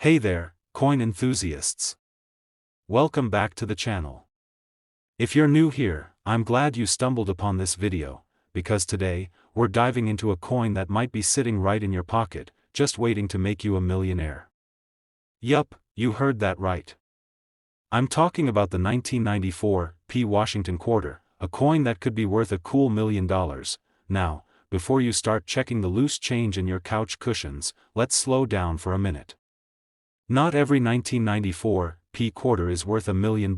Hey there, coin enthusiasts. Welcome back to the channel. If you're new here, I'm glad you stumbled upon this video, because today, we're diving into a coin that might be sitting right in your pocket, just waiting to make you a millionaire. Yup, you heard that right. I'm talking about the 1994 Washington quarter, a coin that could be worth a cool $1 million. Now, before you start checking the loose change in your couch cushions, let's slow down for a minute. Not every 1994 quarter is worth $1 million.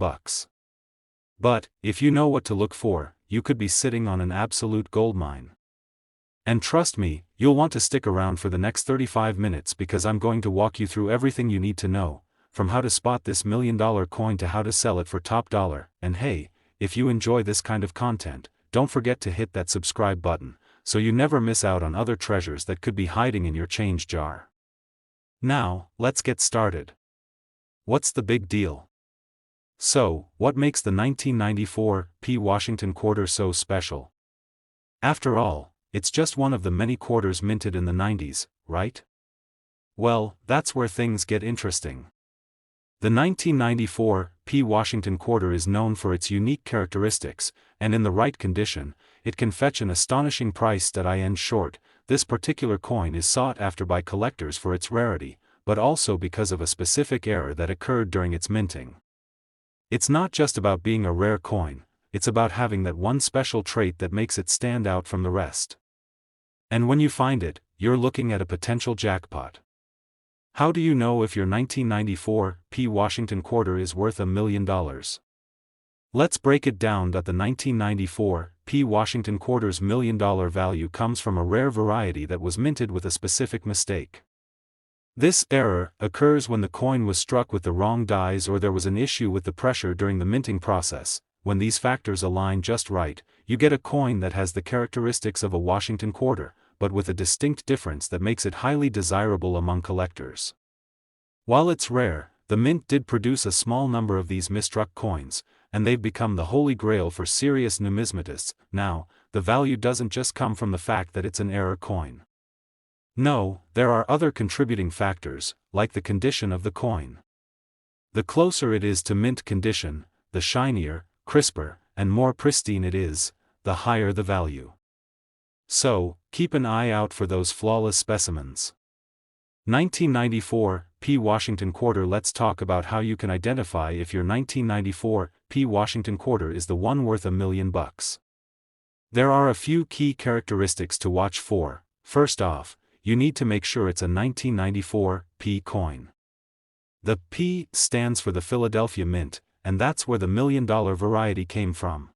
But, if you know what to look for, you could be sitting on an absolute goldmine. And trust me, you'll want to stick around for the next 35 minutes because I'm going to walk you through everything you need to know, from how to spot this $1 million coin to how to sell it for top dollar. And hey, if you enjoy this kind of content, don't forget to hit that subscribe button, so you never miss out on other treasures that could be hiding in your change jar. Now, let's get started. What's the big deal? So, what makes the 1994 Washington quarter so special? After all, it's just one of the many quarters minted in the 90s, right? Well, that's where things get interesting. The 1994 Washington quarter is known for its unique characteristics, and in the right condition, it can fetch an astonishing price. In short, this particular coin is sought after by collectors for its rarity, but also because of a specific error that occurred during its minting. It's not just about being a rare coin, it's about having that one special trait that makes it stand out from the rest. And when you find it, you're looking at a potential jackpot. How do you know if your 1994 Washington quarter is worth $1 million? Let's break it down. The 1994 Washington quarter's $1 million value comes from a rare variety that was minted with a specific mistake. This error occurs when the coin was struck with the wrong dies or there was an issue with the pressure during the minting process. When these factors align just right, you get a coin that has the characteristics of a Washington quarter, but with a distinct difference that makes it highly desirable among collectors. While it's rare, the mint did produce a small number of these misstruck coins, and they've become the holy grail for serious numismatists. Now, the value doesn't just come from the fact that it's an error coin. No, there are other contributing factors, like the condition of the coin. The closer it is to mint condition, the shinier, crisper, and more pristine it is, the higher the value. So, keep an eye out for those flawless specimens. 1994 Washington quarter. Let's talk about how you can identify if your 1994 Washington quarter is the one worth $1 million. There are a few key characteristics to watch for. First off, you need to make sure it's a 1994 coin. The P stands for the Philadelphia Mint, and that's where the $1 million variety came from.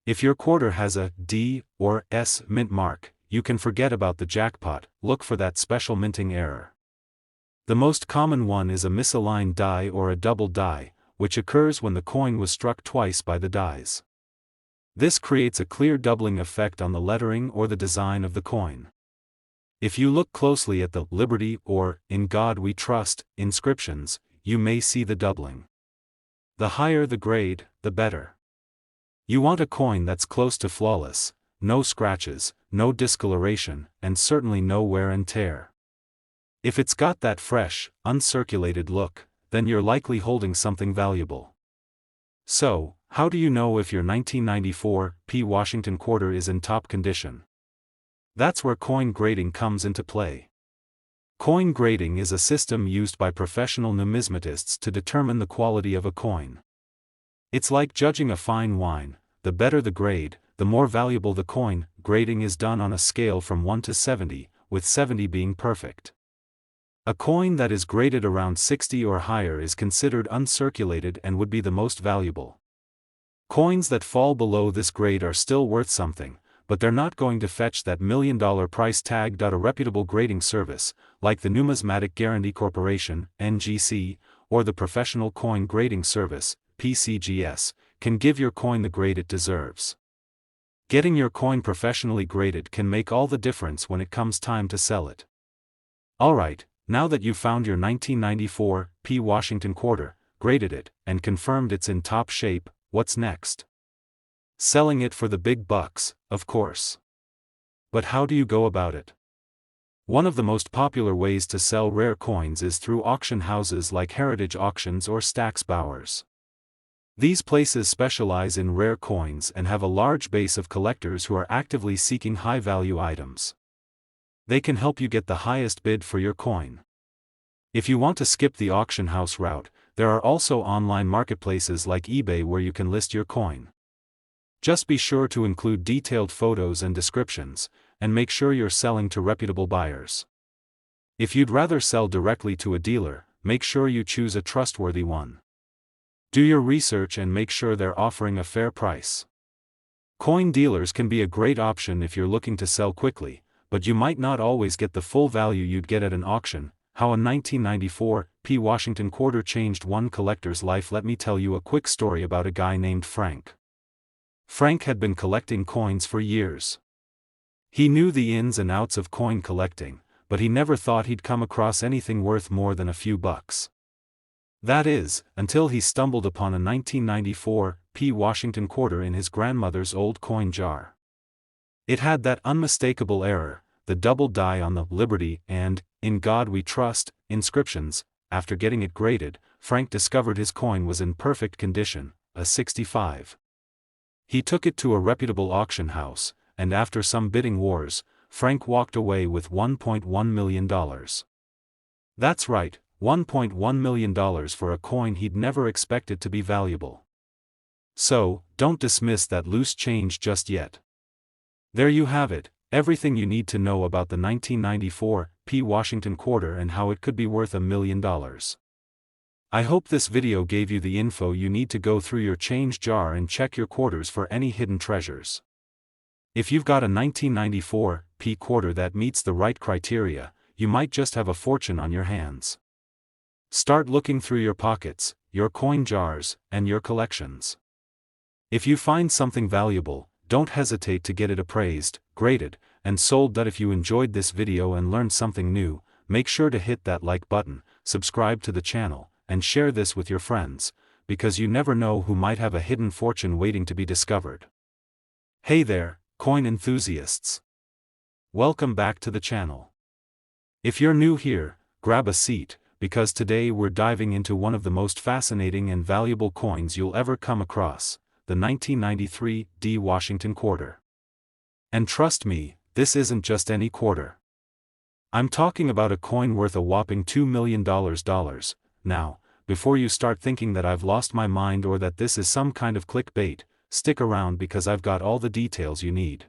If your quarter has a D or S mint mark, you can forget about the jackpot. Look for that special minting error. The most common one is a misaligned die or a double die, which occurs when the coin was struck twice by the dies. This creates a clear doubling effect on the lettering or the design of the coin. If you look closely at the Liberty or In God We Trust inscriptions, you may see the doubling. The higher the grade, the better. You want a coin that's close to flawless, no scratches, no discoloration, and certainly no wear and tear. If it's got that fresh, uncirculated look, then you're likely holding something valuable. So, how do you know if your 1994 Washington quarter is in top condition? That's where coin grading comes into play. Coin grading is a system used by professional numismatists to determine the quality of a coin. It's like judging a fine wine. The better the grade, the more valuable the coin. Grading is done on a scale from 1 to 70, with 70 being perfect. A coin that is graded around 60 or higher is considered uncirculated and would be the most valuable. Coins that fall below this grade are still worth something, but they're not going to fetch that $1 million price tag. A reputable grading service, like the Numismatic Guarantee Corporation (NGC), or the Professional Coin Grading Service (PCGS), can give your coin the grade it deserves. Getting your coin professionally graded can make all the difference when it comes time to sell it. Alright, now that you've found your 1994 Washington quarter, graded it, and confirmed it's in top shape, what's next? Selling it for the big bucks, of course. But how do you go about it? One of the most popular ways to sell rare coins is through auction houses like Heritage Auctions or Stack's Bowers. These places specialize in rare coins and have a large base of collectors who are actively seeking high-value items. They can help you get the highest bid for your coin. If you want to skip the auction house route, there are also online marketplaces like eBay where you can list your coin. Just be sure to include detailed photos and descriptions, and make sure you're selling to reputable buyers. If you'd rather sell directly to a dealer, make sure you choose a trustworthy one. Do your research and make sure they're offering a fair price. Coin dealers can be a great option if you're looking to sell quickly, but you might not always get the full value you'd get at an auction. How a 1994 P. Washington quarter changed one collector's life. Let me tell you a quick story about a guy named Frank. Frank had been collecting coins for years. He knew the ins and outs of coin collecting, but he never thought he'd come across anything worth more than a few bucks. That is, until he stumbled upon a 1994 P. Washington quarter in his grandmother's old coin jar. It had that unmistakable error, the double die on the "Liberty" and "In God We Trust" inscriptions. After getting it graded, Frank discovered his coin was in perfect condition, a 65. He took it to a reputable auction house, and after some bidding wars, Frank walked away with $1.1 million. That's right, $1.1 million for a coin he'd never expected to be valuable. So, don't dismiss that loose change just yet. There you have it, everything you need to know about the 1994 P. Washington quarter and how it could be worth $1 million. I hope this video gave you the info you need to go through your change jar and check your quarters for any hidden treasures. If you've got a 1994 P quarter that meets the right criteria, you might just have a fortune on your hands. Start looking through your pockets, your coin jars, and your collections. If you find something valuable, don't hesitate to get it appraised, graded, and sold. If you enjoyed this video and learned something new, make sure to hit that like button, subscribe to the channel, and share this with your friends, because you never know who might have a hidden fortune waiting to be discovered. Hey there, coin enthusiasts! Welcome back to the channel. If you're new here, grab a seat, because today we're diving into one of the most fascinating and valuable coins you'll ever come across, the 1993 D. Washington quarter. And trust me, this isn't just any quarter. I'm talking about a coin worth a whopping $2 million. Now, before you start thinking that I've lost my mind or that this is some kind of clickbait, stick around because I've got all the details you need.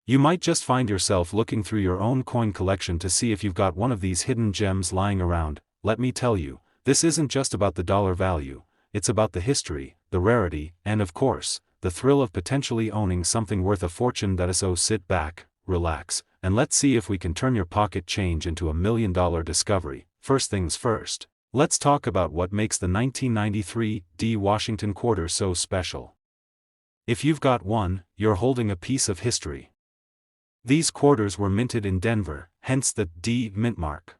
You might just find yourself looking through your own coin collection to see if you've got one of these hidden gems lying around. Let me tell you, this isn't just about the dollar value, it's about the history, the rarity, and of course, the thrill of potentially owning something worth a fortune. So sit back, relax, and let's see if we can turn your pocket change into $1 million discovery. First things first, let's talk about what makes the 1993 D. Washington quarter so special. If you've got one, you're holding a piece of history. These quarters were minted in Denver, hence the D mint mark.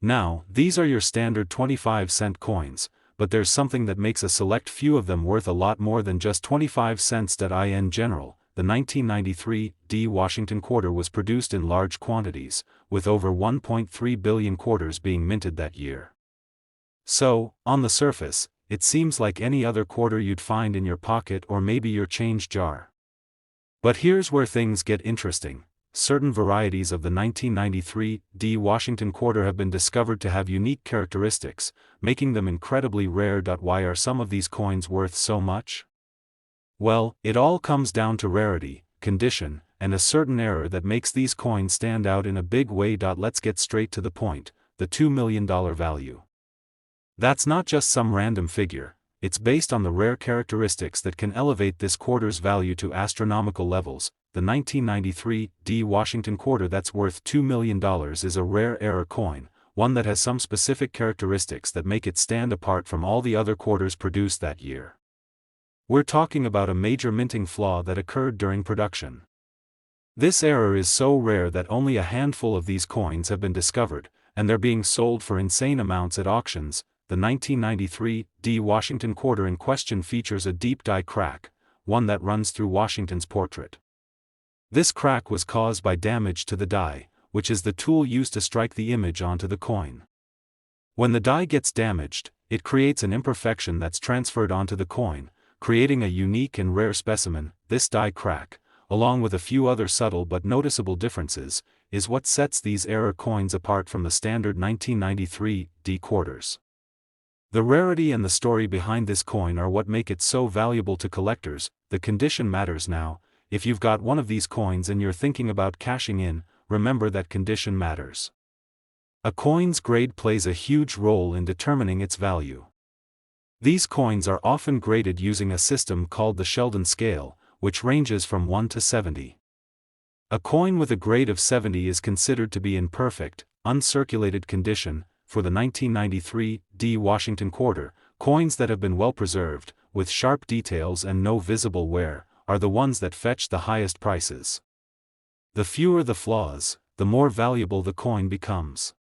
Now, these are your standard 25-cent coins, but there's something that makes a select few of them worth a lot more than just 25 cents. In general, the 1993 D. Washington quarter was produced in large quantities, with over 1.3 billion quarters being minted that year. So, on the surface, it seems like any other quarter you'd find in your pocket or maybe your change jar. But here's where things get interesting. Certain varieties of the 1993 D. Washington quarter have been discovered to have unique characteristics, making them incredibly rare. Why are some of these coins worth so much? Well, it all comes down to rarity, condition, and a certain error that makes these coins stand out in a big way. Let's get straight to the point, the $2 million value. That's not just some random figure, it's based on the rare characteristics that can elevate this quarter's value to astronomical levels. The 1993 D. Washington quarter that's worth $2 million is a rare error coin, one that has some specific characteristics that make it stand apart from all the other quarters produced that year. We're talking about a major minting flaw that occurred during production. This error is so rare that only a handful of these coins have been discovered, and they're being sold for insane amounts at auctions. The 1993 D. Washington quarter in question features a deep die crack, one that runs through Washington's portrait. This crack was caused by damage to the die, which is the tool used to strike the image onto the coin. When the die gets damaged, it creates an imperfection that's transferred onto the coin, creating a unique and rare specimen. This die crack, along with a few other subtle but noticeable differences, is what sets these error coins apart from the standard 1993 D quarters. The rarity and the story behind this coin are what make it so valuable to collectors. The condition matters now. If you've got one of these coins and you're thinking about cashing in, remember that condition matters. A coin's grade plays a huge role in determining its value. These coins are often graded using a system called the Sheldon scale, which ranges from 1 to 70. A coin with a grade of 70 is considered to be in perfect, uncirculated condition. For the 1993 D Washington quarter, coins that have been well preserved, with sharp details and no visible wear, are the ones that fetch the highest prices. The fewer the flaws, the more valuable the coin becomes.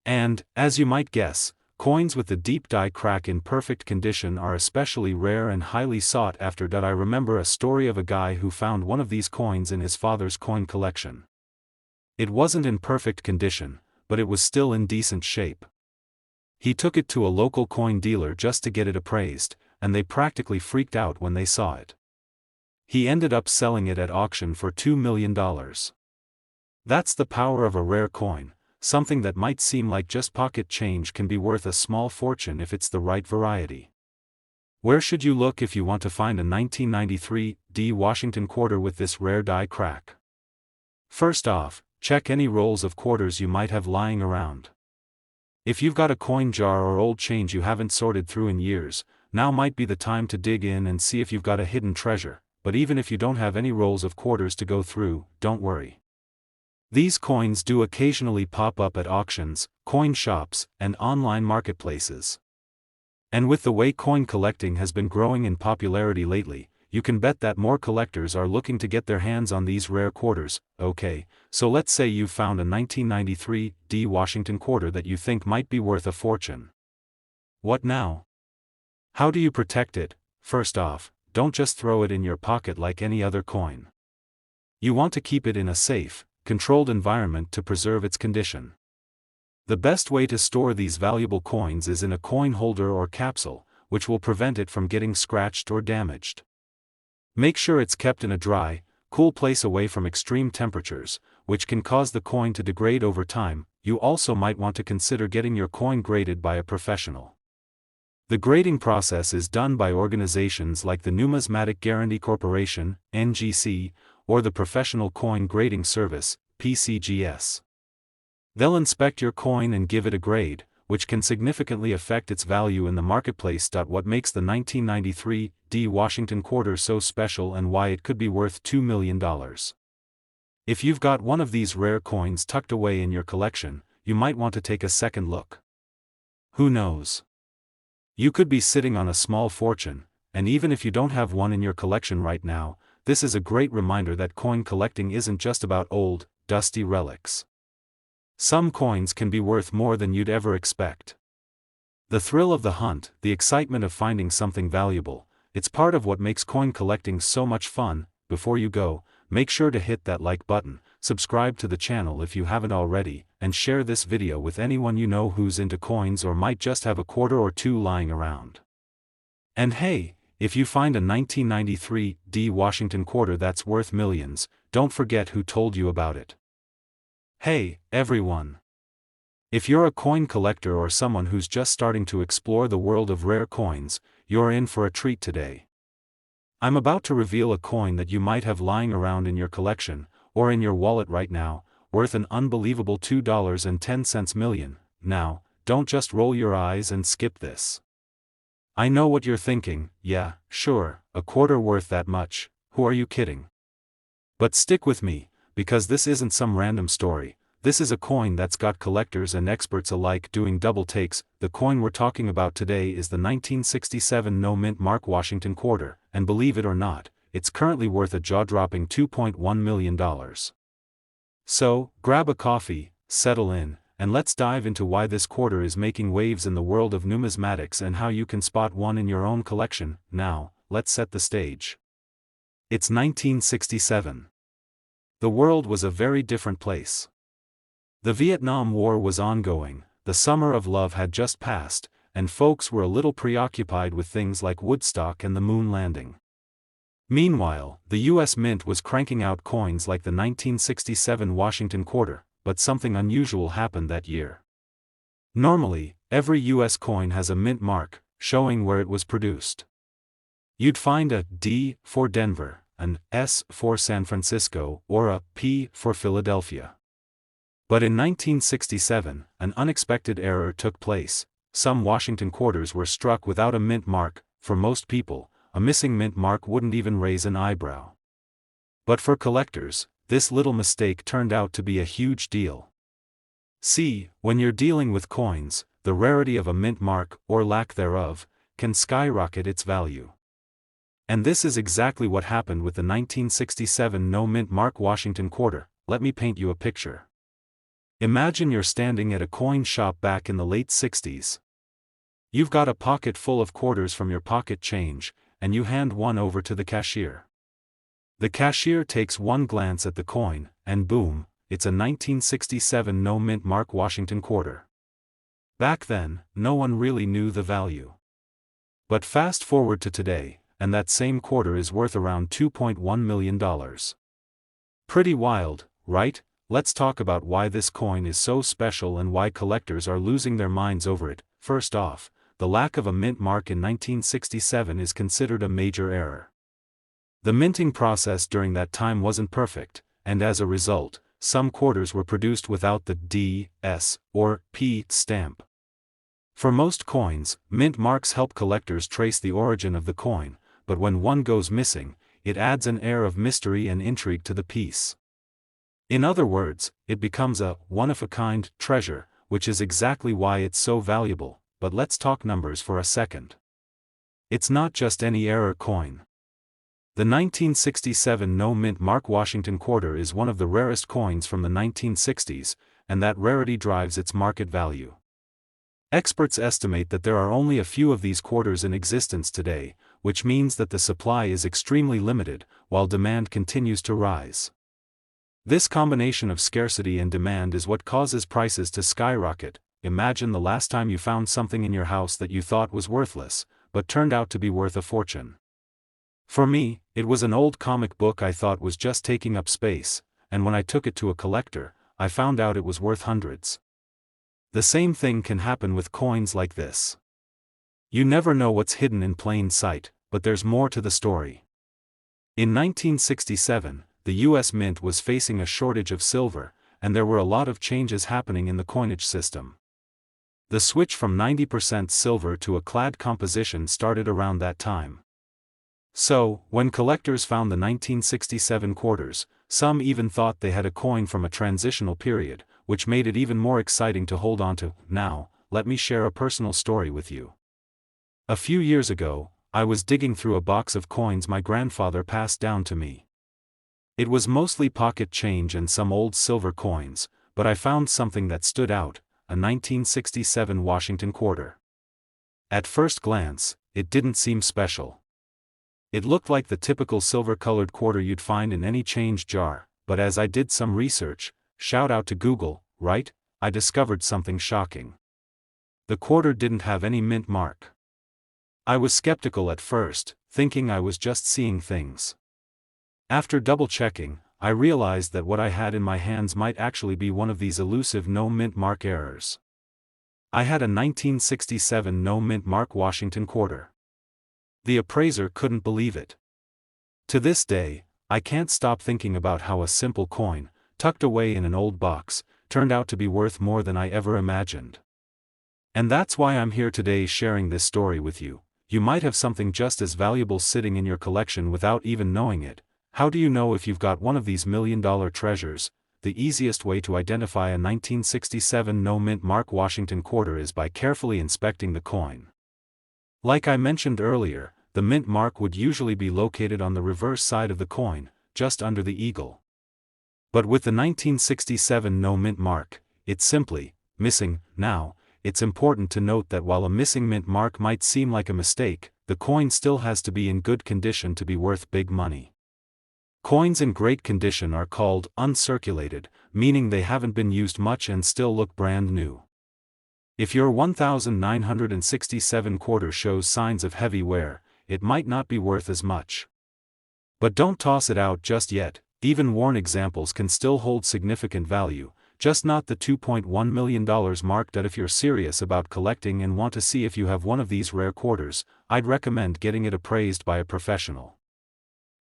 And, as you might guess, coins with the deep die crack in perfect condition are especially rare and highly sought after. I remember a story of a guy who found one of these coins in his father's coin collection. It wasn't in perfect condition, but it was still in decent shape. He took it to a local coin dealer just to get it appraised, and they practically freaked out when they saw it. He ended up selling it at auction for $2 million. That's the power of a rare coin. Something that might seem like just pocket change can be worth a small fortune if it's the right variety. Where should you look if you want to find a 1993 D Washington quarter with this rare die crack? First off, check any rolls of quarters you might have lying around. If you've got a coin jar or old change you haven't sorted through in years, now might be the time to dig in and see if you've got a hidden treasure. But even if you don't have any rolls of quarters to go through, don't worry. These coins do occasionally pop up at auctions, coin shops, and online marketplaces. And with the way coin collecting has been growing in popularity lately, you can bet that more collectors are looking to get their hands on these rare quarters. Okay, so let's say you've found a 1993 D Washington quarter that you think might be worth a fortune. What now? How do you protect it? First off, don't just throw it in your pocket like any other coin. You want to keep it in a safe, controlled environment to preserve its condition. The best way to store these valuable coins is in a coin holder or capsule, which will prevent it from getting scratched or damaged. Make sure it's kept in a dry, cool place away from extreme temperatures, which can cause the coin to degrade over time. You also might want to consider getting your coin graded by a professional. The grading process is done by organizations like the Numismatic Guarantee Corporation, NGC, or the Professional Coin Grading Service, PCGS. They'll inspect your coin and give it a grade, which can significantly affect its value in the marketplace. What makes the 1993 D Washington quarter so special and why it could be worth $2 million. If you've got one of these rare coins tucked away in your collection, you might want to take a second look. Who knows? You could be sitting on a small fortune, and even if you don't have one in your collection right now, this is a great reminder that coin collecting isn't just about old, dusty relics. Some coins can be worth more than you'd ever expect. The thrill of the hunt, the excitement of finding something valuable, it's part of what makes coin collecting so much fun. Before you go, make sure to hit that like button, subscribe to the channel if you haven't already, and share this video with anyone you know who's into coins or might just have a quarter or two lying around. And hey, if you find a 1993 D Washington quarter that's worth millions, don't forget who told you about it. Hey, everyone! If you're a coin collector or someone who's just starting to explore the world of rare coins, you're in for a treat today. I'm about to reveal a coin that you might have lying around in your collection, or in your wallet right now, worth an unbelievable $2.10 million. Now, don't just roll your eyes and skip this. I know what you're thinking. Yeah, sure, a quarter worth that much, who are you kidding? But stick with me, because this isn't some random story. This is a coin that's got collectors and experts alike doing double takes. The coin we're talking about today is the 1967 no-mint Mark Washington quarter, and believe it or not, it's currently worth a jaw-dropping $2.1 million. So, grab a coffee, settle in, and let's dive into why this quarter is making waves in the world of numismatics and how you can spot one in your own collection. Now, let's set the stage. It's 1967. The world was a very different place. The Vietnam War was ongoing, the summer of love had just passed, and folks were a little preoccupied with things like Woodstock and the moon landing. Meanwhile, the U.S. Mint was cranking out coins like the 1967 Washington quarter, but something unusual happened that year. Normally, every U.S. coin has a mint mark, showing where it was produced. You'd find a D for Denver, an S for San Francisco, or a P for Philadelphia. But in 1967, an unexpected error took place. Some Washington quarters were struck without a mint mark. For most people, a missing mint mark wouldn't even raise an eyebrow. But for collectors, this little mistake turned out to be a huge deal. See, when you're dealing with coins, the rarity of a mint mark, or lack thereof, can skyrocket its value. And this is exactly what happened with the 1967 no mint mark Washington quarter. Let me paint you a picture. Imagine you're standing at a coin shop back in the late 60s. You've got a pocket full of quarters from your pocket change, and you hand one over to the cashier. The cashier takes one glance at the coin, and boom, it's a 1967 no mint mark Washington quarter. Back then, no one really knew the value. But fast forward to today, and that same quarter is worth around $2.1 million. Pretty wild, right? Let's talk about why this coin is so special and why collectors are losing their minds over it. First off, the lack of a mint mark in 1967 is considered a major error. The minting process during that time wasn't perfect, and as a result, some quarters were produced without the D, S, or P stamp. For most coins, mint marks help collectors trace the origin of the coin, but when one goes missing, it adds an air of mystery and intrigue to the piece. In other words, it becomes a one-of-a-kind treasure, which is exactly why it's so valuable. But let's talk numbers for a second. It's not just any error coin. The 1967 no mint mark Washington quarter is one of the rarest coins from the 1960s, and that rarity drives its market value. Experts estimate that there are only a few of these quarters in existence today, which means that the supply is extremely limited, while demand continues to rise. This combination of scarcity and demand is what causes prices to skyrocket. Imagine the last time you found something in your house that you thought was worthless, but turned out to be worth a fortune. For me, it was an old comic book I thought was just taking up space, and when I took it to a collector, I found out it was worth hundreds. The same thing can happen with coins like this. You never know what's hidden in plain sight, but there's more to the story. In 1967, the U.S. Mint was facing a shortage of silver, and there were a lot of changes happening in the coinage system. The switch from 90% silver to a clad composition started around that time. So, when collectors found the 1967 quarters, some even thought they had a coin from a transitional period, which made it even more exciting to hold on to. Now, let me share a personal story with you. A few years ago, I was digging through a box of coins my grandfather passed down to me. It was mostly pocket change and some old silver coins, but I found something that stood out, a 1967 Washington quarter. At first glance, it didn't seem special. It looked like the typical silver-colored quarter you'd find in any change jar, but as I did some research, shout out to Google, right, I discovered something shocking. The quarter didn't have any mint mark. I was skeptical at first, thinking I was just seeing things. After double-checking, I realized that what I had in my hands might actually be one of these elusive no mint mark errors. I had a 1967 no mint mark Washington quarter. The appraiser couldn't believe it. To this day, I can't stop thinking about how a simple coin, tucked away in an old box, turned out to be worth more than I ever imagined. And that's why I'm here today sharing this story with you. You might have something just as valuable sitting in your collection without even knowing it. How do you know if you've got one of these million-dollar treasures? The easiest way to identify a 1967 no mint mark Washington quarter is by carefully inspecting the coin. Like I mentioned earlier, the mint mark would usually be located on the reverse side of the coin, just under the eagle. But with the 1967 no mint mark, it's simply missing. Now, it's important to note that while a missing mint mark might seem like a mistake, the coin still has to be in good condition to be worth big money. Coins in great condition are called uncirculated, meaning they haven't been used much and still look brand new. If your 1967 quarter shows signs of heavy wear, it might not be worth as much. But don't toss it out just yet. Even worn examples can still hold significant value, just not the $2.1 million mark. That if you're serious about collecting and want to see if you have one of these rare quarters, I'd recommend getting it appraised by a professional.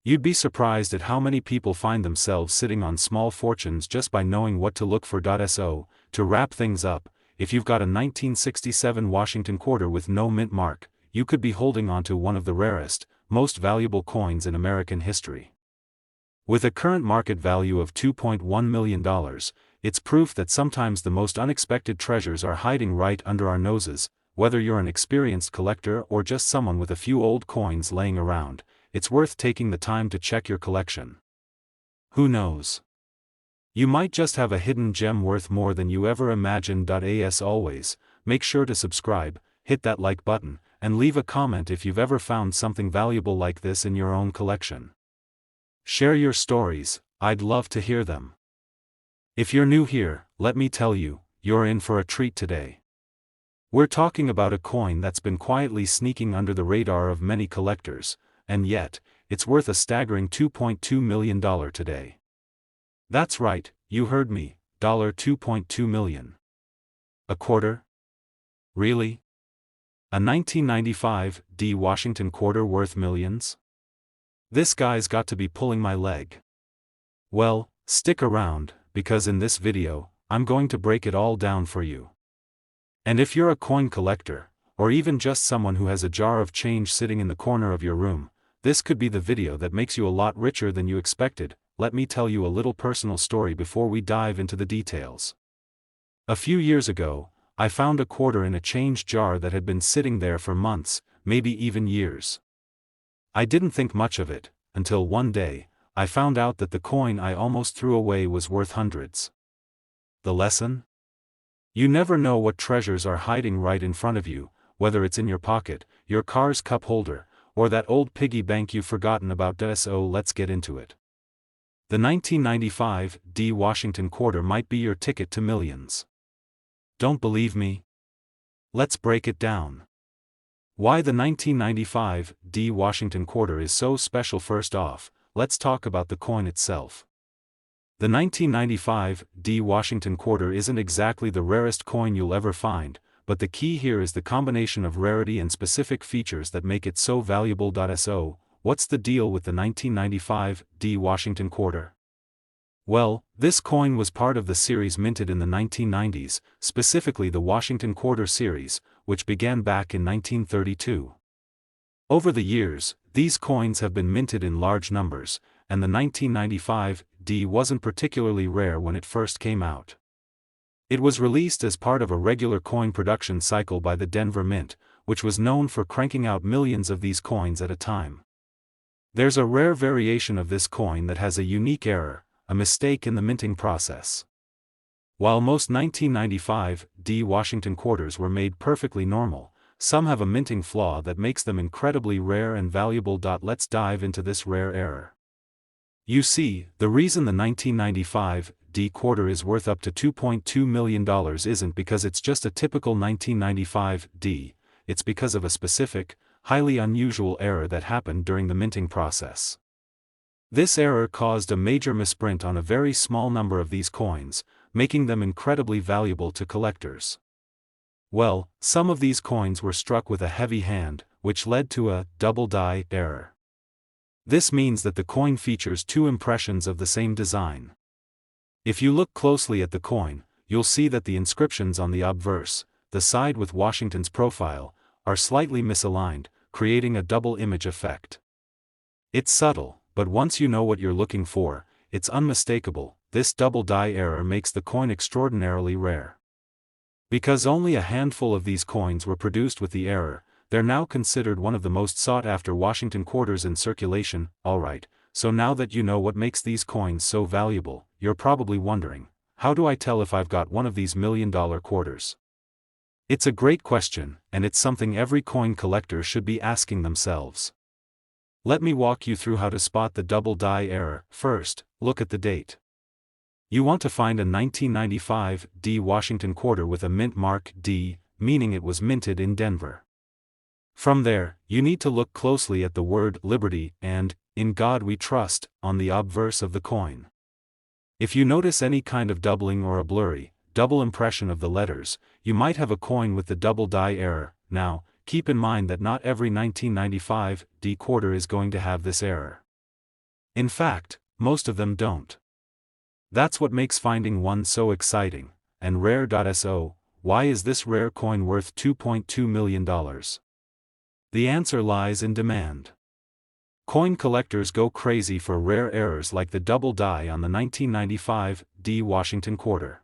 You'd be surprised at how many people find themselves sitting on small fortunes just by knowing what to look for. So, to wrap things up, if you've got a 1967 Washington quarter with no mint mark, you could be holding onto one of the rarest, most valuable coins in American history. With a current market value of $2.1 million, it's proof that sometimes the most unexpected treasures are hiding right under our noses. Whether you're an experienced collector or just someone with a few old coins laying around, it's worth taking the time to check your collection. Who knows? You might just have a hidden gem worth more than you ever imagined. As always, make sure to subscribe, hit that like button, and leave a comment if you've ever found something valuable like this in your own collection. Share your stories, I'd love to hear them. If you're new here, let me tell you, you're in for a treat today. We're talking about a coin that's been quietly sneaking under the radar of many collectors, and yet, it's worth a staggering $2.2 million today. That's right, you heard me, $2.2 million. A quarter? Really? A 1995 Washington quarter worth millions? This guy's got to be pulling my leg. Well, stick around, because in this video, I'm going to break it all down for you. And if you're a coin collector, or even just someone who has a jar of change sitting in the corner of your room, this could be the video that makes you a lot richer than you expected. Let me tell you a little personal story before we dive into the details. A few years ago, I found a quarter in a change jar that had been sitting there for months, maybe even years. I didn't think much of it, until one day, I found out that the coin I almost threw away was worth hundreds. The lesson? You never know what treasures are hiding right in front of you, whether it's in your pocket, your car's cup holder, or that old piggy bank you've forgotten about. So let's get into it. The 1995 Washington quarter might be your ticket to millions. Don't believe me? Let's break it down. Why the 1995 Washington quarter is so special. First off, let's talk about the coin itself. The 1995 Washington quarter isn't exactly the rarest coin you'll ever find, but the key here is the combination of rarity and specific features that make it so valuable. So, what's the deal with the 1995 Washington quarter? Well, this coin was part of the series minted in the 1990s, specifically the Washington Quarter series, which began back in 1932. Over the years, these coins have been minted in large numbers, and the 1995 wasn't particularly rare when it first came out. It was released as part of a regular coin production cycle by the Denver Mint, which was known for cranking out millions of these coins at a time. There's a rare variation of this coin that has a unique error, a mistake in the minting process. While most 1995 Washington quarters were made perfectly normal, some have a minting flaw that makes them incredibly rare and valuable. Let's dive into this rare error. You see, the reason the 1995 quarter is worth up to $2.2 million isn't because it's just a typical 1995 it's because of a specific, highly unusual error that happened during the minting process. This error caused a major misprint on a very small number of these coins, making them incredibly valuable to collectors. Well, some of these coins were struck with a heavy hand, which led to a double die error. This means that the coin features two impressions of the same design. If you look closely at the coin, you'll see that the inscriptions on the obverse, the side with Washington's profile, are slightly misaligned, creating a double image effect. It's subtle, but once you know what you're looking for, it's unmistakable. This double die error makes the coin extraordinarily rare. Because only a handful of these coins were produced with the error, they're now considered one of the most sought-after Washington quarters in circulation. Alright, so now that you know what makes these coins so valuable, you're probably wondering, how do I tell if I've got one of these million-dollar quarters? It's a great question, and it's something every coin collector should be asking themselves. Let me walk you through how to spot the double die error. First, look at the date. You want to find a 1995 D Washington quarter with a mint mark D, meaning it was minted in Denver. From there, you need to look closely at the word Liberty and In God We Trust on the obverse of the coin. If you notice any kind of doubling or a blurry, double impression of the letters, you might have a coin with the double die error. Now, keep in mind that not every 1995 D quarter is going to have this error. In fact, most of them don't. That's what makes finding one so exciting. And rare. So, why is this rare coin worth $2.2 million? The answer lies in demand. Coin collectors go crazy for rare errors like the double die on the 1995 D Washington quarter.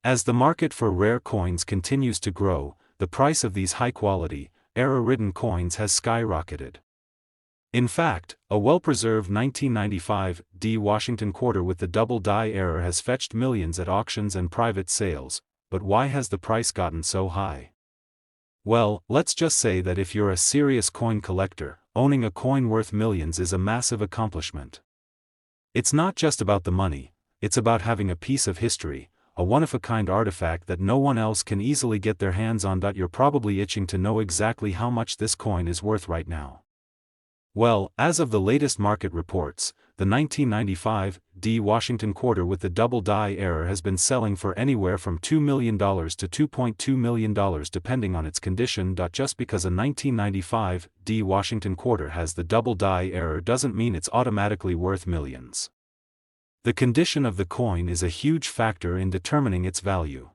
As the market for rare coins continues to grow, the price of these high-quality, error-ridden coins has skyrocketed. In fact, a well-preserved 1995 D Washington quarter with the double die error has fetched millions at auctions and private sales, but why has the price gotten so high? Well, let's just say that if you're a serious coin collector, owning a coin worth millions is a massive accomplishment. It's not just about the money, it's about having a piece of history, a one-of-a-kind artifact that no one else can easily get their hands on. You're probably itching to know exactly how much this coin is worth right now. Well, as of the latest market reports, the 1995 D Washington quarter with the double die error has been selling for anywhere from $2 million to $2.2 million depending on its condition. Just because a 1995 D Washington quarter has the double die error doesn't mean it's automatically worth millions. The condition of the coin is a huge factor in determining its value.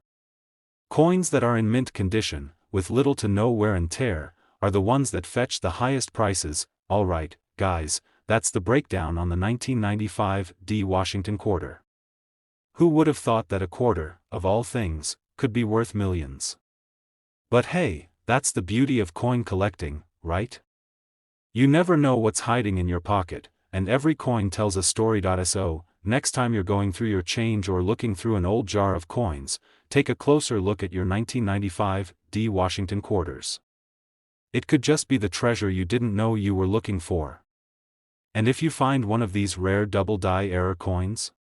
Coins that are in mint condition, with little to no wear and tear, are the ones that fetch the highest prices. Alright, guys, that's the breakdown on the 1995 D Washington quarter. Who would have thought that a quarter, of all things, could be worth millions? But hey, that's the beauty of coin collecting, right? You never know what's hiding in your pocket, and every coin tells a story. So, next time you're going through your change or looking through an old jar of coins, take a closer look at your 1995 D Washington quarters. It could just be the treasure you didn't know you were looking for. And if you find one of these rare double die error coins,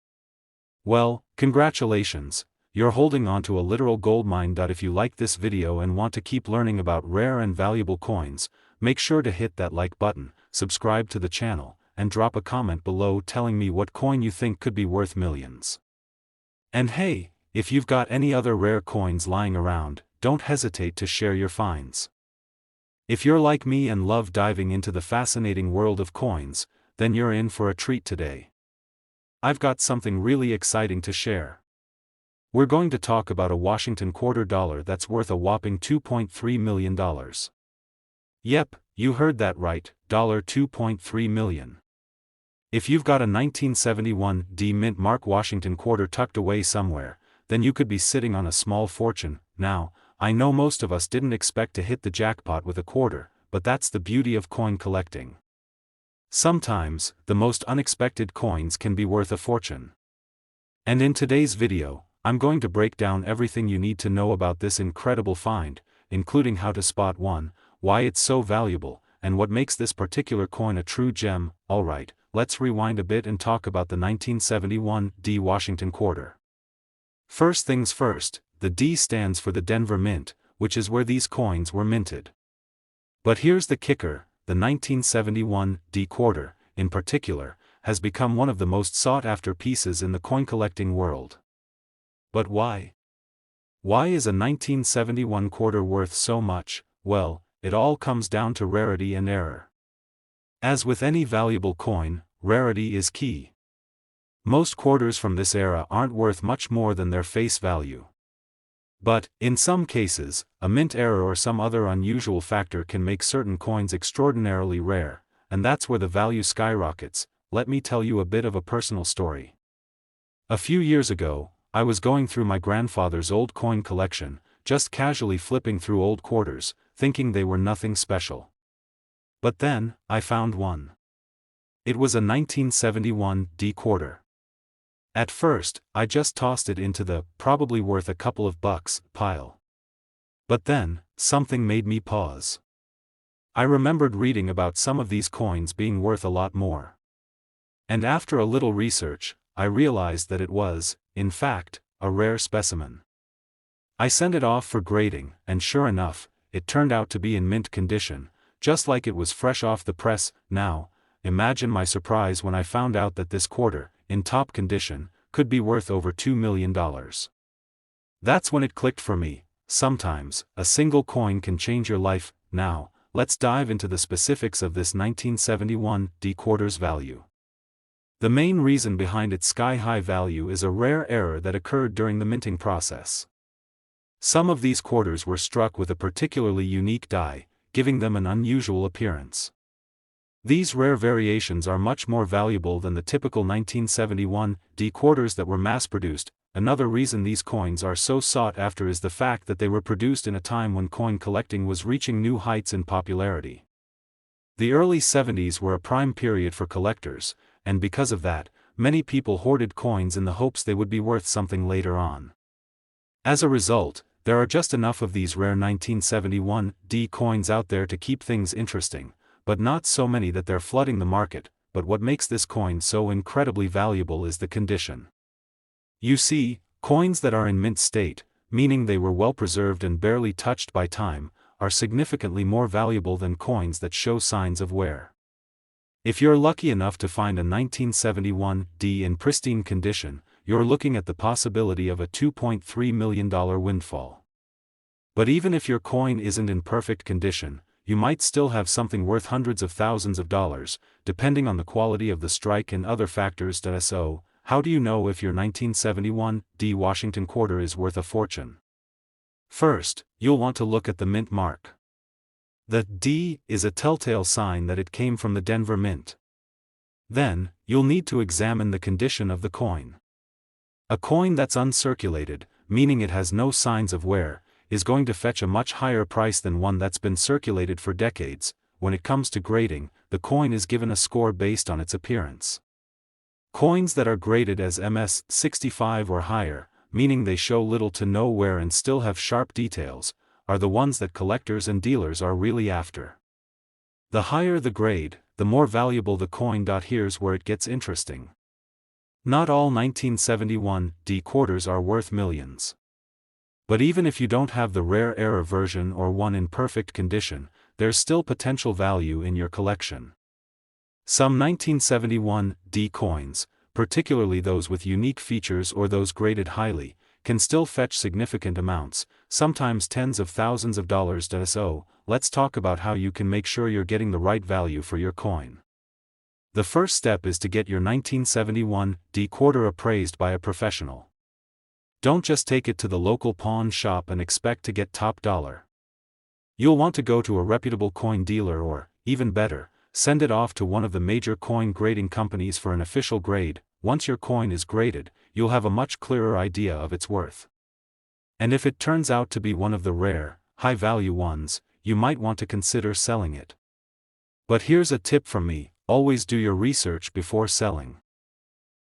well, congratulations, you're holding on to a literal goldmine. If you like this video and want to keep learning about rare and valuable coins, make sure to hit that like button, subscribe to the channel, and drop a comment below telling me what coin you think could be worth millions. And hey, if you've got any other rare coins lying around, don't hesitate to share your finds. If you're like me and love diving into the fascinating world of coins, then you're in for a treat today. I've got something really exciting to share. We're going to talk about a Washington quarter dollar that's worth a whopping $2.3 million. Yep, you heard that right, $2.3 million. If you've got a 1971 D mint mark Washington quarter tucked away somewhere, then you could be sitting on a small fortune. Now, I know most of us didn't expect to hit the jackpot with a quarter, but that's the beauty of coin collecting. Sometimes, the most unexpected coins can be worth a fortune. And in today's video, I'm going to break down everything you need to know about this incredible find, including how to spot one, why it's so valuable, and what makes this particular coin a true gem. Alright, let's rewind a bit and talk about the 1971 D Washington quarter. First things first, the D stands for the Denver Mint, which is where these coins were minted. But here's the kicker, the 1971 D quarter, in particular, has become one of the most sought-after pieces in the coin collecting world. But why? Why is a 1971 quarter worth so much? Well, it all comes down to rarity and error. As with any valuable coin, rarity is key. Most quarters from this era aren't worth much more than their face value. But, in some cases, a mint error or some other unusual factor can make certain coins extraordinarily rare, and that's where the value skyrockets. Let me tell you a bit of a personal story. A few years ago, I was going through my grandfather's old coin collection, just casually flipping through old quarters, thinking they were nothing special. But then, I found one. It was a 1971 D quarter. At first, I just tossed it into the probably worth a couple of bucks pile. But then, something made me pause. I remembered reading about some of these coins being worth a lot more. And after a little research, I realized that it was, in fact, a rare specimen. I sent it off for grading, and sure enough, it turned out to be in mint condition, just like it was fresh off the press. Now, imagine my surprise when I found out that this quarter, in top condition, could be worth over $2 million. That's when it clicked for me. Sometimes, a single coin can change your life. Now, let's dive into the specifics of this 1971 D quarter's value. The main reason behind its sky-high value is a rare error that occurred during the minting process. Some of these quarters were struck with a particularly unique die, giving them an unusual appearance. These rare variations are much more valuable than the typical 1971 D quarters that were mass-produced. Another reason these coins are so sought after is the fact that they were produced in a time when coin collecting was reaching new heights in popularity. The early 70s were a prime period for collectors, and because of that, many people hoarded coins in the hopes they would be worth something later on. As a result, there are just enough of these rare 1971 D coins out there to keep things interesting, but not so many that they're flooding the market. But what makes this coin so incredibly valuable is the condition. You see, coins that are in mint state, meaning they were well preserved and barely touched by time, are significantly more valuable than coins that show signs of wear. If you're lucky enough to find a 1971 D in pristine condition, you're looking at the possibility of a $2.3 million windfall. But even if your coin isn't in perfect condition, you might still have something worth hundreds of thousands of dollars, depending on the quality of the strike and other factors. So, how do you know if your 1971 D Washington quarter is worth a fortune? First, you'll want to look at the mint mark. The D is a telltale sign that it came from the Denver Mint. Then, you'll need to examine the condition of the coin. A coin that's uncirculated, meaning it has no signs of wear, is going to fetch a much higher price than one that's been circulated for decades. When it comes to grading, the coin is given a score based on its appearance. Coins that are graded as MS-65 or higher, meaning they show little to no wear and still have sharp details, are the ones that collectors and dealers are really after. The higher the grade, the more valuable the coin. Here's where it gets interesting. Not all 1971 D quarters are worth millions. But even if you don't have the rare error version or one in perfect condition, there's still potential value in your collection. Some 1971 D coins, particularly those with unique features or those graded highly, can still fetch significant amounts, sometimes tens of thousands of dollars. So, let's talk about how you can make sure you're getting the right value for your coin. The first step is to get your 1971 D quarter appraised by a professional. Don't just take it to the local pawn shop and expect to get top dollar. You'll want to go to a reputable coin dealer or, even better, send it off to one of the major coin grading companies for an official grade. Once your coin is graded, you'll have a much clearer idea of its worth. And if it turns out to be one of the rare, high-value ones, you might want to consider selling it. But here's a tip from me: always do your research before selling.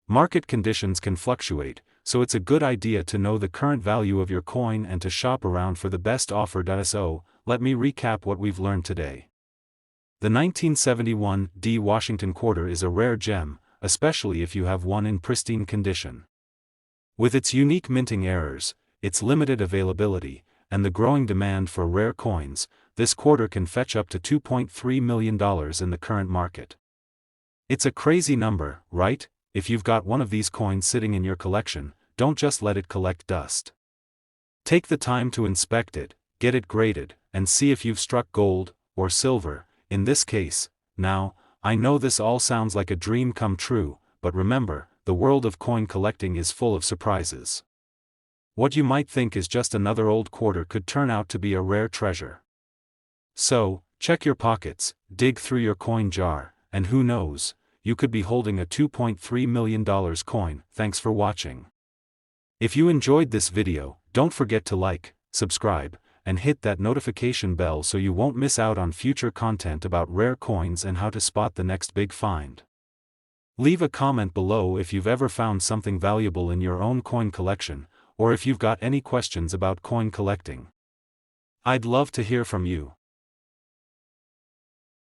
Market conditions can fluctuate, so it's a good idea to know the current value of your coin and to shop around for the best offer. So, let me recap what we've learned today. The 1971 D Washington quarter is a rare gem, especially if you have one in pristine condition. With its unique minting errors, its limited availability, and the growing demand for rare coins, this quarter can fetch up to $2.3 million in the current market. It's a crazy number, right? If you've got one of these coins sitting in your collection, don't just let it collect dust. Take the time to inspect it, get it graded, and see if you've struck gold, or silver, in this case. Now, I know this all sounds like a dream come true, but remember, the world of coin collecting is full of surprises. What you might think is just another old quarter could turn out to be a rare treasure. So, check your pockets, dig through your coin jar, and who knows, you could be holding a $2.3 million coin. Thanks for watching. If you enjoyed this video, don't forget to like, subscribe, and hit that notification bell so you won't miss out on future content about rare coins and how to spot the next big find. Leave a comment below if you've ever found something valuable in your own coin collection, or if you've got any questions about coin collecting. I'd love to hear from you.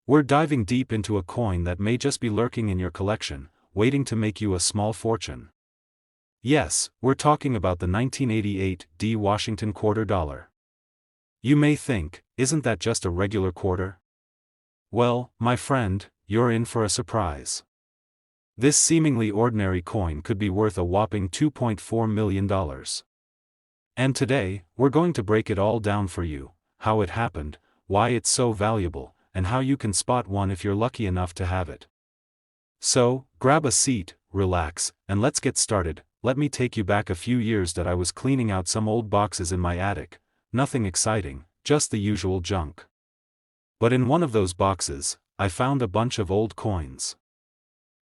We're diving deep into a coin that may just be lurking in your collection, waiting to make you a small fortune. Yes, we're talking about the 1988 D Washington quarter dollar. You may think, isn't that just a regular quarter? Well, my friend, you're in for a surprise. This seemingly ordinary coin could be worth a whopping $2.4 million. And today, we're going to break it all down for you: how it happened, why it's so valuable, and how you can spot one if you're lucky enough to have it. So, grab a seat, relax, and let's get started. Let me take you back a few years that I was cleaning out some old boxes in my attic. Nothing exciting, just the usual junk. But in one of those boxes, I found a bunch of old coins.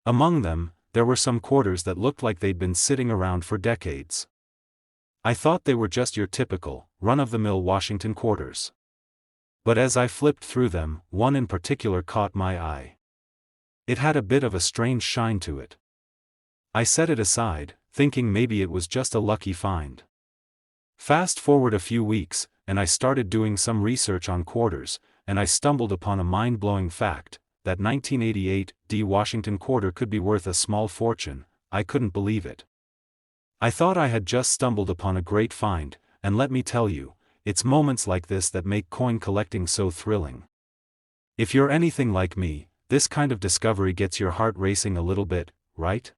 Among them, there were some quarters that looked like they'd been sitting around for decades. I thought they were just your typical, run-of-the-mill Washington quarters. But as I flipped through them, one in particular caught my eye. It had a bit of a strange shine to it. I set it aside, thinking maybe it was just a lucky find. Fast forward a few weeks, and I started doing some research on quarters, and I stumbled upon a mind-blowing fact: that 1988 D Washington quarter could be worth a small fortune. I couldn't believe it. I thought I had just stumbled upon a great find, and let me tell you, it's moments like this that make coin collecting so thrilling. If you're anything like me, this kind of discovery gets your heart racing a little bit, right?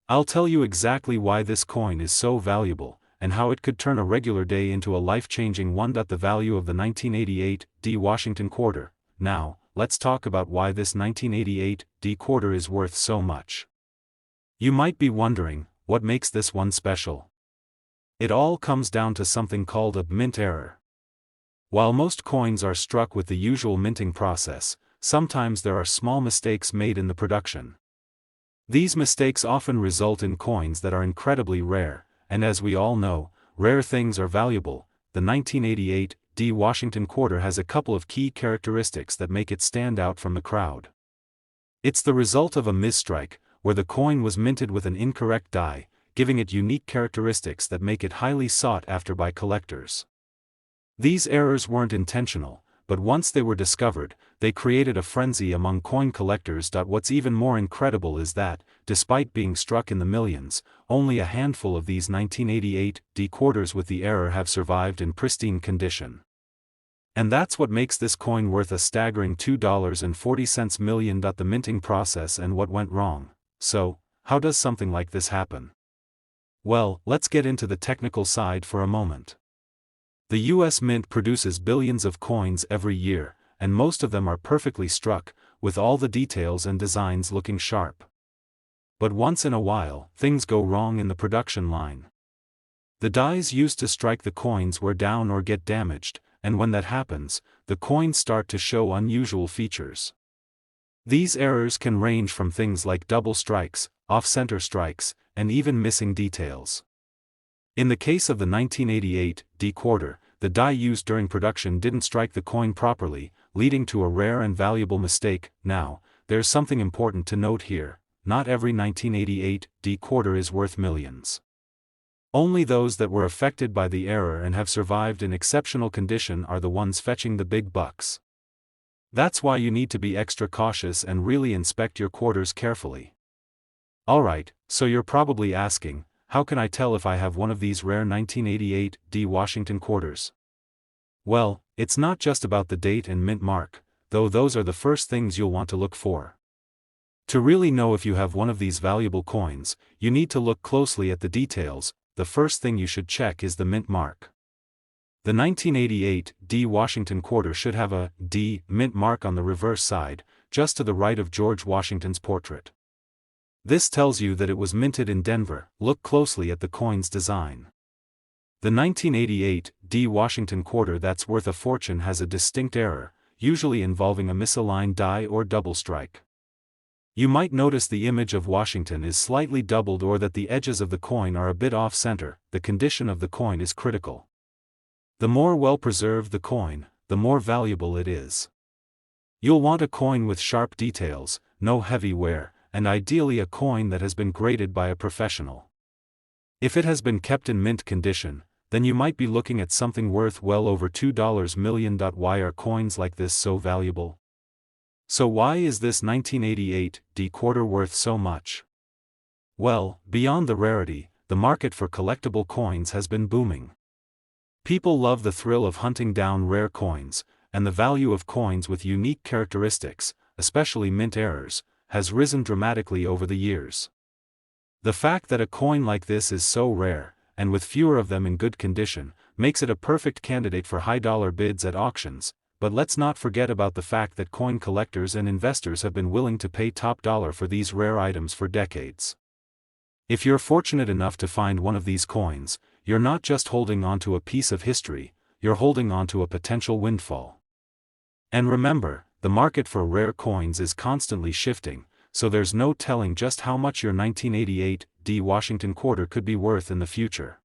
I'll tell you exactly why this coin is so valuable, and how it could turn a regular day into a life-changing one. The value of the 1988 D Washington quarter. Now, let's talk about why this 1988 D quarter is worth so much. You might be wondering, what makes this one special? It all comes down to something called a mint error. While most coins are struck with the usual minting process, sometimes there are small mistakes made in the production. These mistakes often result in coins that are incredibly rare, and as we all know, rare things are valuable. The 1988 D Washington quarter has a couple of key characteristics that make it stand out from the crowd. It's the result of a misstrike, where the coin was minted with an incorrect die, giving it unique characteristics that make it highly sought after by collectors. These errors weren't intentional, but once they were discovered, they created a frenzy among coin collectors. What's even more incredible is that, despite being struck in the millions, only a handful of these 1988 D quarters with the error have survived in pristine condition. And that's what makes this coin worth a staggering $2.40 million. The minting process and what went wrong. So, how does something like this happen? Well, let's get into the technical side for a moment. The US Mint produces billions of coins every year, and most of them are perfectly struck, with all the details and designs looking sharp. But once in a while, things go wrong in the production line. The dies used to strike the coins wear down or get damaged, and when that happens, the coins start to show unusual features. These errors can range from things like double strikes, off-center strikes, and even missing details. In the case of the 1988 D quarter, the die used during production didn't strike the coin properly, leading to a rare and valuable mistake. Now, there's something important to note here: not every 1988 D quarter is worth millions. Only those that were affected by the error and have survived in exceptional condition are the ones fetching the big bucks. That's why you need to be extra cautious and really inspect your quarters carefully. Alright, so you're probably asking, how can I tell if I have one of these rare 1988 D Washington quarters? Well, it's not just about the date and mint mark, though those are the first things you'll want to look for. To really know if you have one of these valuable coins, you need to look closely at the details. The first thing you should check is the mint mark. The 1988 D Washington quarter should have a D mint mark on the reverse side, just to the right of George Washington's portrait. This tells you that it was minted in Denver. Look closely at the coin's design. The 1988 D Washington quarter that's worth a fortune has a distinct error, usually involving a misaligned die or double strike. You might notice the image of Washington is slightly doubled or that the edges of the coin are a bit off-center. The condition of the coin is critical. The more well-preserved the coin, the more valuable it is. You'll want a coin with sharp details, no heavy wear, and ideally a coin that has been graded by a professional. If it has been kept in mint condition, then you might be looking at something worth well over $2 million. Why are coins like this so valuable? So why is this 1988 D quarter worth so much? Well, beyond the rarity, the market for collectible coins has been booming. People love the thrill of hunting down rare coins, and the value of coins with unique characteristics, especially mint errors, has risen dramatically over the years. The fact that a coin like this is so rare, and with fewer of them in good condition, makes it a perfect candidate for high-dollar bids at auctions, but let's not forget about the fact that coin collectors and investors have been willing to pay top dollar for these rare items for decades. If you're fortunate enough to find one of these coins, you're not just holding onto a piece of history, you're holding onto a potential windfall. And remember, the market for rare coins is constantly shifting, so there's no telling just how much your 1988 D Washington quarter could be worth in the future.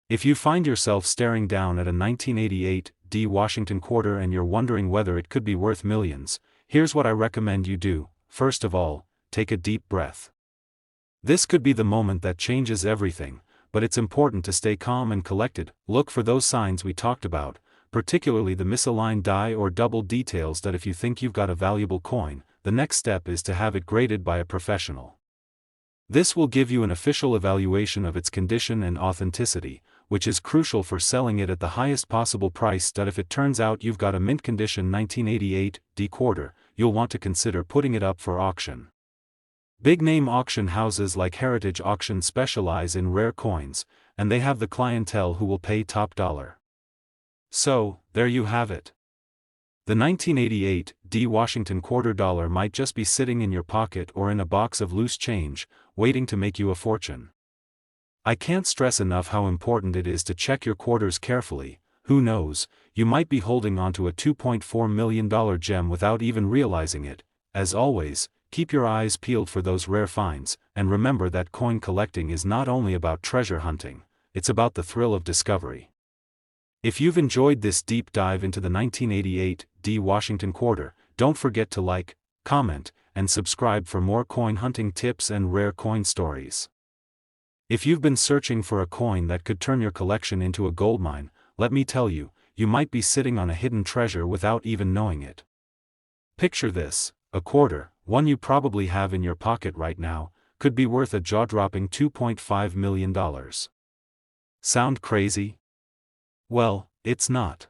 If you find yourself staring down at a 1988 D Washington quarter and you're wondering whether it could be worth millions, here's what I recommend you do. First of all, take a deep breath. This could be the moment that changes everything, but it's important to stay calm and collected. Look for those signs we talked about, particularly the misaligned die or double details that if you think you've got a valuable coin, the next step is to have it graded by a professional. This will give you an official evaluation of its condition and authenticity, which is crucial for selling it at the highest possible price. That if it turns out you've got a mint condition 1988 D quarter, you'll want to consider putting it up for auction. Big-name auction houses like Heritage Auction specialize in rare coins, and they have the clientele who will pay top dollar. So, there you have it. The 1988 D Washington quarter dollar might just be sitting in your pocket or in a box of loose change, waiting to make you a fortune. I can't stress enough how important it is to check your quarters carefully. Who knows, you might be holding onto a $2.4 million gem without even realizing it. As always, keep your eyes peeled for those rare finds, and remember that coin collecting is not only about treasure hunting, it's about the thrill of discovery. If you've enjoyed this deep dive into the 1988 D Washington quarter, don't forget to like, comment, and subscribe for more coin hunting tips and rare coin stories. If you've been searching for a coin that could turn your collection into a goldmine, let me tell you, you might be sitting on a hidden treasure without even knowing it. Picture this: a quarter, one you probably have in your pocket right now, could be worth a jaw-dropping $2.5 million. Sound crazy? Well, it's not.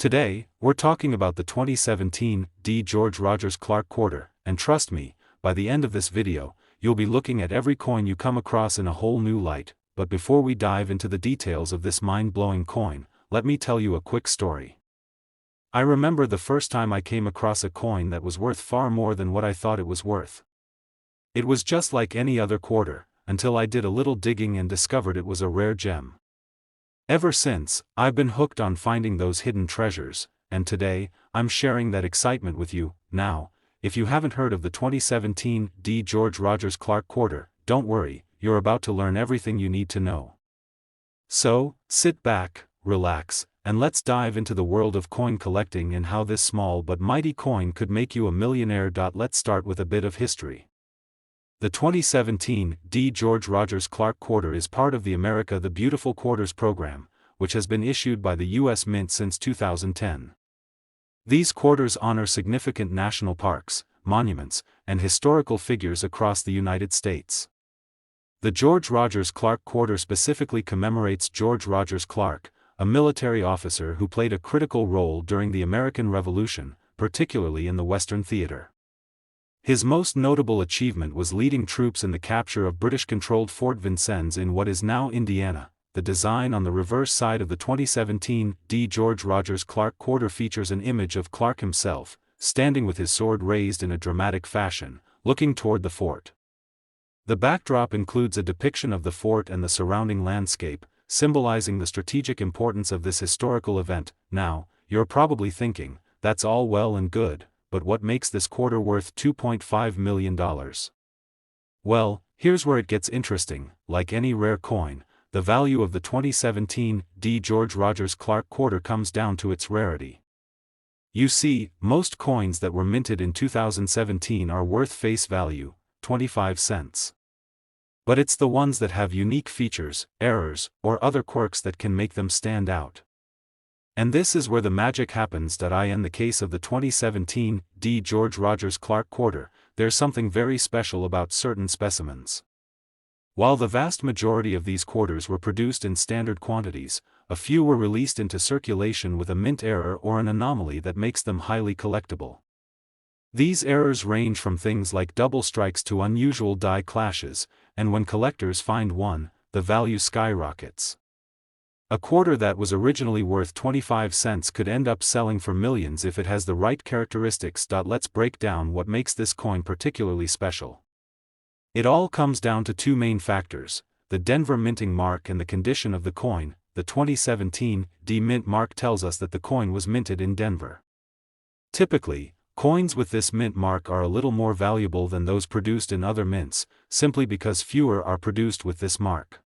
Today, we're talking about the 2017 D George Rogers Clark quarter, and trust me, by the end of this video, you'll be looking at every coin you come across in a whole new light. But before we dive into the details of this mind-blowing coin, let me tell you a quick story. I remember the first time I came across a coin that was worth far more than what I thought it was worth. It was just like any other quarter, until I did a little digging and discovered it was a rare gem. Ever since, I've been hooked on finding those hidden treasures, and today, I'm sharing that excitement with you. Now, if you haven't heard of the 2017 D George Rogers Clark quarter, don't worry, you're about to learn everything you need to know. So, sit back, relax, and let's dive into the world of coin collecting and how this small but mighty coin could make you a millionaire. Let's start with a bit of history. The 2017 D George Rogers Clark quarter is part of the America the Beautiful Quarters program, which has been issued by the U.S. Mint since 2010. These quarters honor significant national parks, monuments, and historical figures across the United States. The George Rogers Clark quarter specifically commemorates George Rogers Clark, a military officer who played a critical role during the American Revolution, particularly in the Western Theater. His most notable achievement was leading troops in the capture of British-controlled Fort Vincennes in what is now Indiana. The design on the reverse side of the 2017 D George Rogers Clark quarter features an image of Clark himself, standing with his sword raised in a dramatic fashion, looking toward the fort. The backdrop includes a depiction of the fort and the surrounding landscape, symbolizing the strategic importance of this historical event. Now, you're probably thinking, that's all well and good, but what makes this quarter worth $2.5 million? Well, here's where it gets interesting. Like any rare coin, the value of the 2017 D George Rogers Clark quarter comes down to its rarity. You see, most coins that were minted in 2017 are worth face value, 25 cents. But it's the ones that have unique features, errors, or other quirks that can make them stand out. And this is where the magic happens. In the case of the 2017 D. George Rogers Clark quarter, there's something very special about certain specimens. While the vast majority of these quarters were produced in standard quantities, a few were released into circulation with a mint error or an anomaly that makes them highly collectible. These errors range from things like double strikes to unusual die clashes, and when collectors find one, the value skyrockets. A quarter that was originally worth 25 cents could end up selling for millions if it has the right characteristics. Let's break down what makes this coin particularly special. It all comes down to two main factors: the Denver minting mark and the condition of the coin. The 2017 D mint mark tells us that the coin was minted in Denver. Typically, coins with this mint mark are a little more valuable than those produced in other mints, simply because fewer are produced with this mark.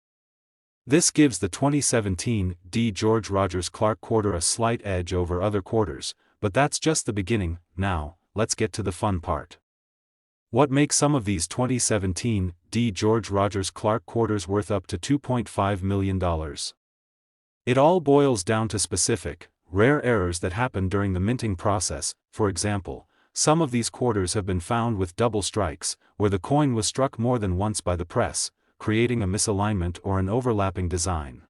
This gives the 2017 D. George Rogers Clark quarter a slight edge over other quarters, but that's just the beginning. Now, let's get to the fun part. What makes some of these 2017 D. George Rogers Clark quarters worth up to $2.5 million? It all boils down to specific, rare errors that happen during the minting process. For example, some of these quarters have been found with double strikes, where the coin was struck more than once by the press, creating a misalignment or an overlapping design.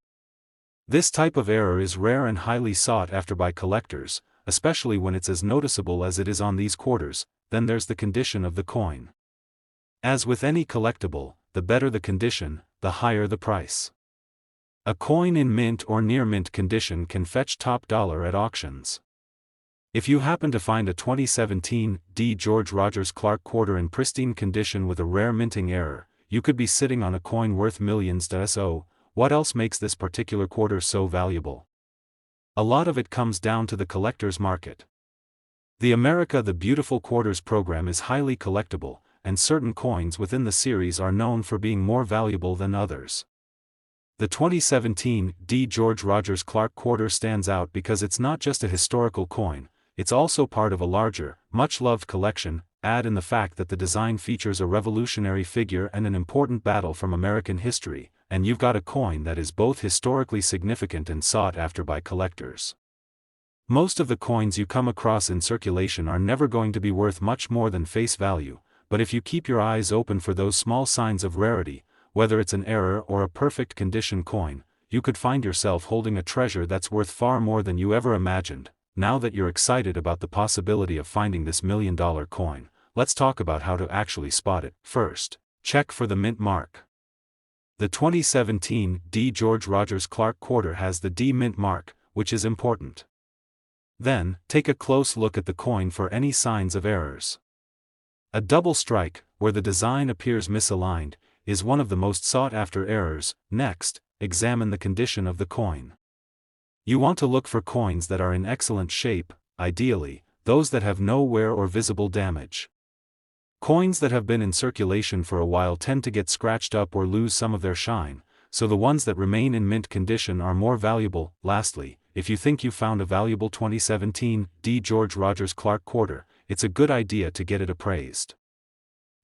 This type of error is rare and highly sought after by collectors, especially when it's as noticeable as it is on these quarters. Then there's the condition of the coin. As with any collectible, the better the condition, the higher the price. A coin in mint or near mint condition can fetch top dollar at auctions. If you happen to find a 2017 D. George Rogers Clark quarter in pristine condition with a rare minting error, you could be sitting on a coin worth millions. So, what else makes this particular quarter so valuable? A lot of it comes down to the collector's market. The America the Beautiful Quarters program is highly collectible, and certain coins within the series are known for being more valuable than others. The 2017 D. George Rogers Clark quarter stands out because it's not just a historical coin, it's also part of a larger, much-loved collection. Add in the fact that the design features a revolutionary figure and an important battle from American history, and you've got a coin that is both historically significant and sought after by collectors. Most of the coins you come across in circulation are never going to be worth much more than face value, but if you keep your eyes open for those small signs of rarity, whether it's an error or a perfect condition coin, you could find yourself holding a treasure that's worth far more than you ever imagined. Now that you're excited about the possibility of finding this million-dollar coin, let's talk about how to actually spot it. First, check for the mint mark. The 2017 D. George Rogers Clark quarter has the D mint mark, which is important. Then, take a close look at the coin for any signs of errors. A double strike, where the design appears misaligned, is one of the most sought-after errors. Next, examine the condition of the coin. You want to look for coins that are in excellent shape, ideally, those that have no wear or visible damage. Coins that have been in circulation for a while tend to get scratched up or lose some of their shine, so the ones that remain in mint condition are more valuable. Lastly, if you think you found a valuable 2017 D. George Rogers Clark quarter, it's a good idea to get it appraised.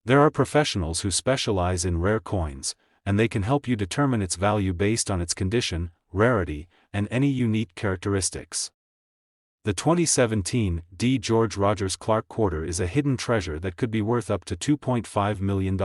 There are professionals who specialize in rare coins, and they can help you determine its value based on its condition, rarity, and any unique characteristics. The 2017 D. George Rogers Clark quarter is a hidden treasure that could be worth up to $2.5 million.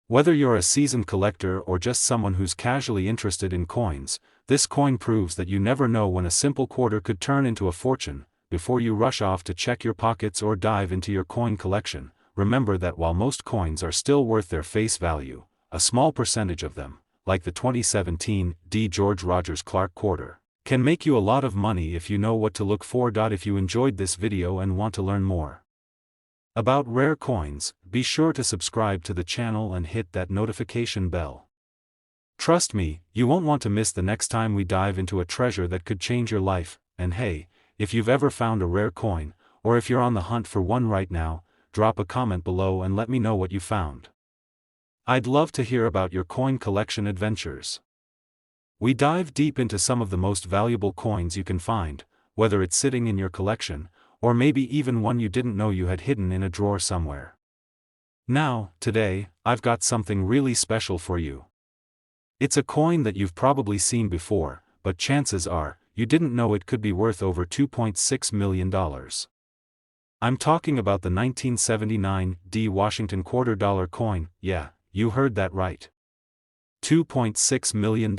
Whether you're a seasoned collector or just someone who's casually interested in coins, this coin proves that you never know when a simple quarter could turn into a fortune. Before you rush off to check your pockets or dive into your coin collection, remember that while most coins are still worth their face value, a small percentage of them, like the 2017 D. George Rogers Clark quarter, can make you a lot of money if you know what to look for. If you enjoyed this video and want to learn more about rare coins, be sure to subscribe to the channel and hit that notification bell. Trust me, you won't want to miss the next time we dive into a treasure that could change your life. And hey, if you've ever found a rare coin, or if you're on the hunt for one right now, drop a comment below and let me know what you found. I'd love to hear about your coin collection adventures. We dive deep into some of the most valuable coins you can find, whether it's sitting in your collection, or maybe even one you didn't know you had hidden in a drawer somewhere. Now, today, I've got something really special for you. It's a coin that you've probably seen before, but chances are, you didn't know it could be worth over $2.6 million. I'm talking about the 1979 D Washington $quarter coin. Yeah, you heard that right. $2.6 million.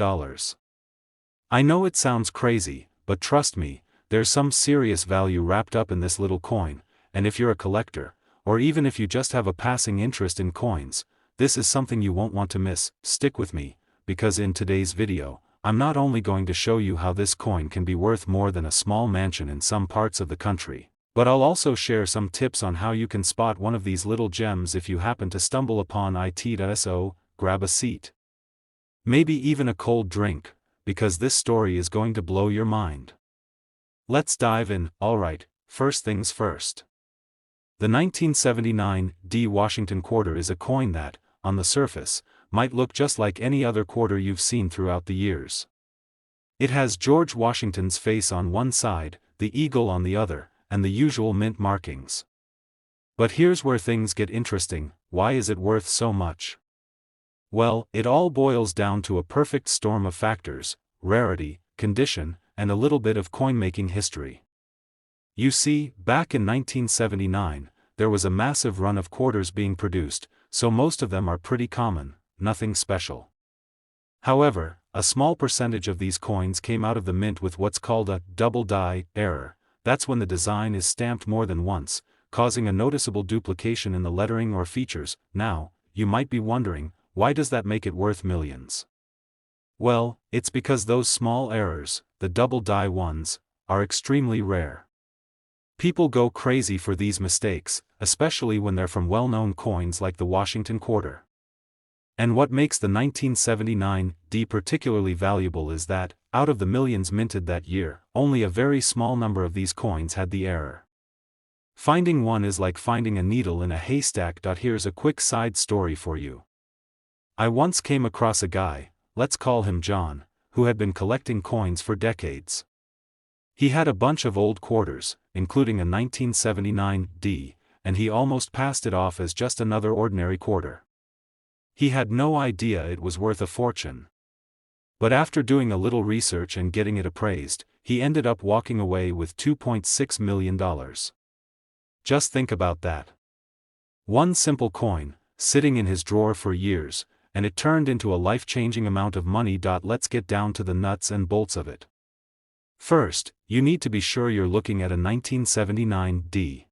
I know it sounds crazy, but trust me, there's some serious value wrapped up in this little coin, and if you're a collector, or even if you just have a passing interest in coins, this is something you won't want to miss. Stick with me, because in today's video, I'm not only going to show you how this coin can be worth more than a small mansion in some parts of the country, but I'll also share some tips on how you can spot one of these little gems if you happen to stumble upon it. So, grab a seat. Maybe even a cold drink, because this story is going to blow your mind. Let's dive in. Alright, first things first. The 1979 D Washington quarter is a coin that, on the surface, might look just like any other quarter you've seen throughout the years. It has George Washington's face on one side, the eagle on the other, and the usual mint markings. But here's where things get interesting. Why is it worth so much? Well, it all boils down to a perfect storm of factors: rarity, condition, and a little bit of coin-making history. You see, back in 1979, there was a massive run of quarters being produced, so most of them are pretty common, nothing special. However, a small percentage of these coins came out of the mint with what's called a double die error. That's when the design is stamped more than once, causing a noticeable duplication in the lettering or features. Now, you might be wondering, why does that make it worth millions? Well, it's because those small errors, the double die ones, are extremely rare. People go crazy for these mistakes, especially when they're from well-known coins like the Washington quarter. And what makes the 1979 D particularly valuable is that, out of the millions minted that year, only a very small number of these coins had the error. Finding one is like finding a needle in a haystack. Here's a quick side story for you. I once came across a guy, let's call him John, who had been collecting coins for decades. He had a bunch of old quarters, including a 1979 D, and he almost passed it off as just another ordinary quarter. He had no idea it was worth a fortune. But after doing a little research and getting it appraised, he ended up walking away with $2.6 million. Just think about that. One simple coin, sitting in his drawer for years, and it turned into a life-changing amount of money. Let's get down to the nuts and bolts of it. First, you need to be sure you're looking at a 1979 D.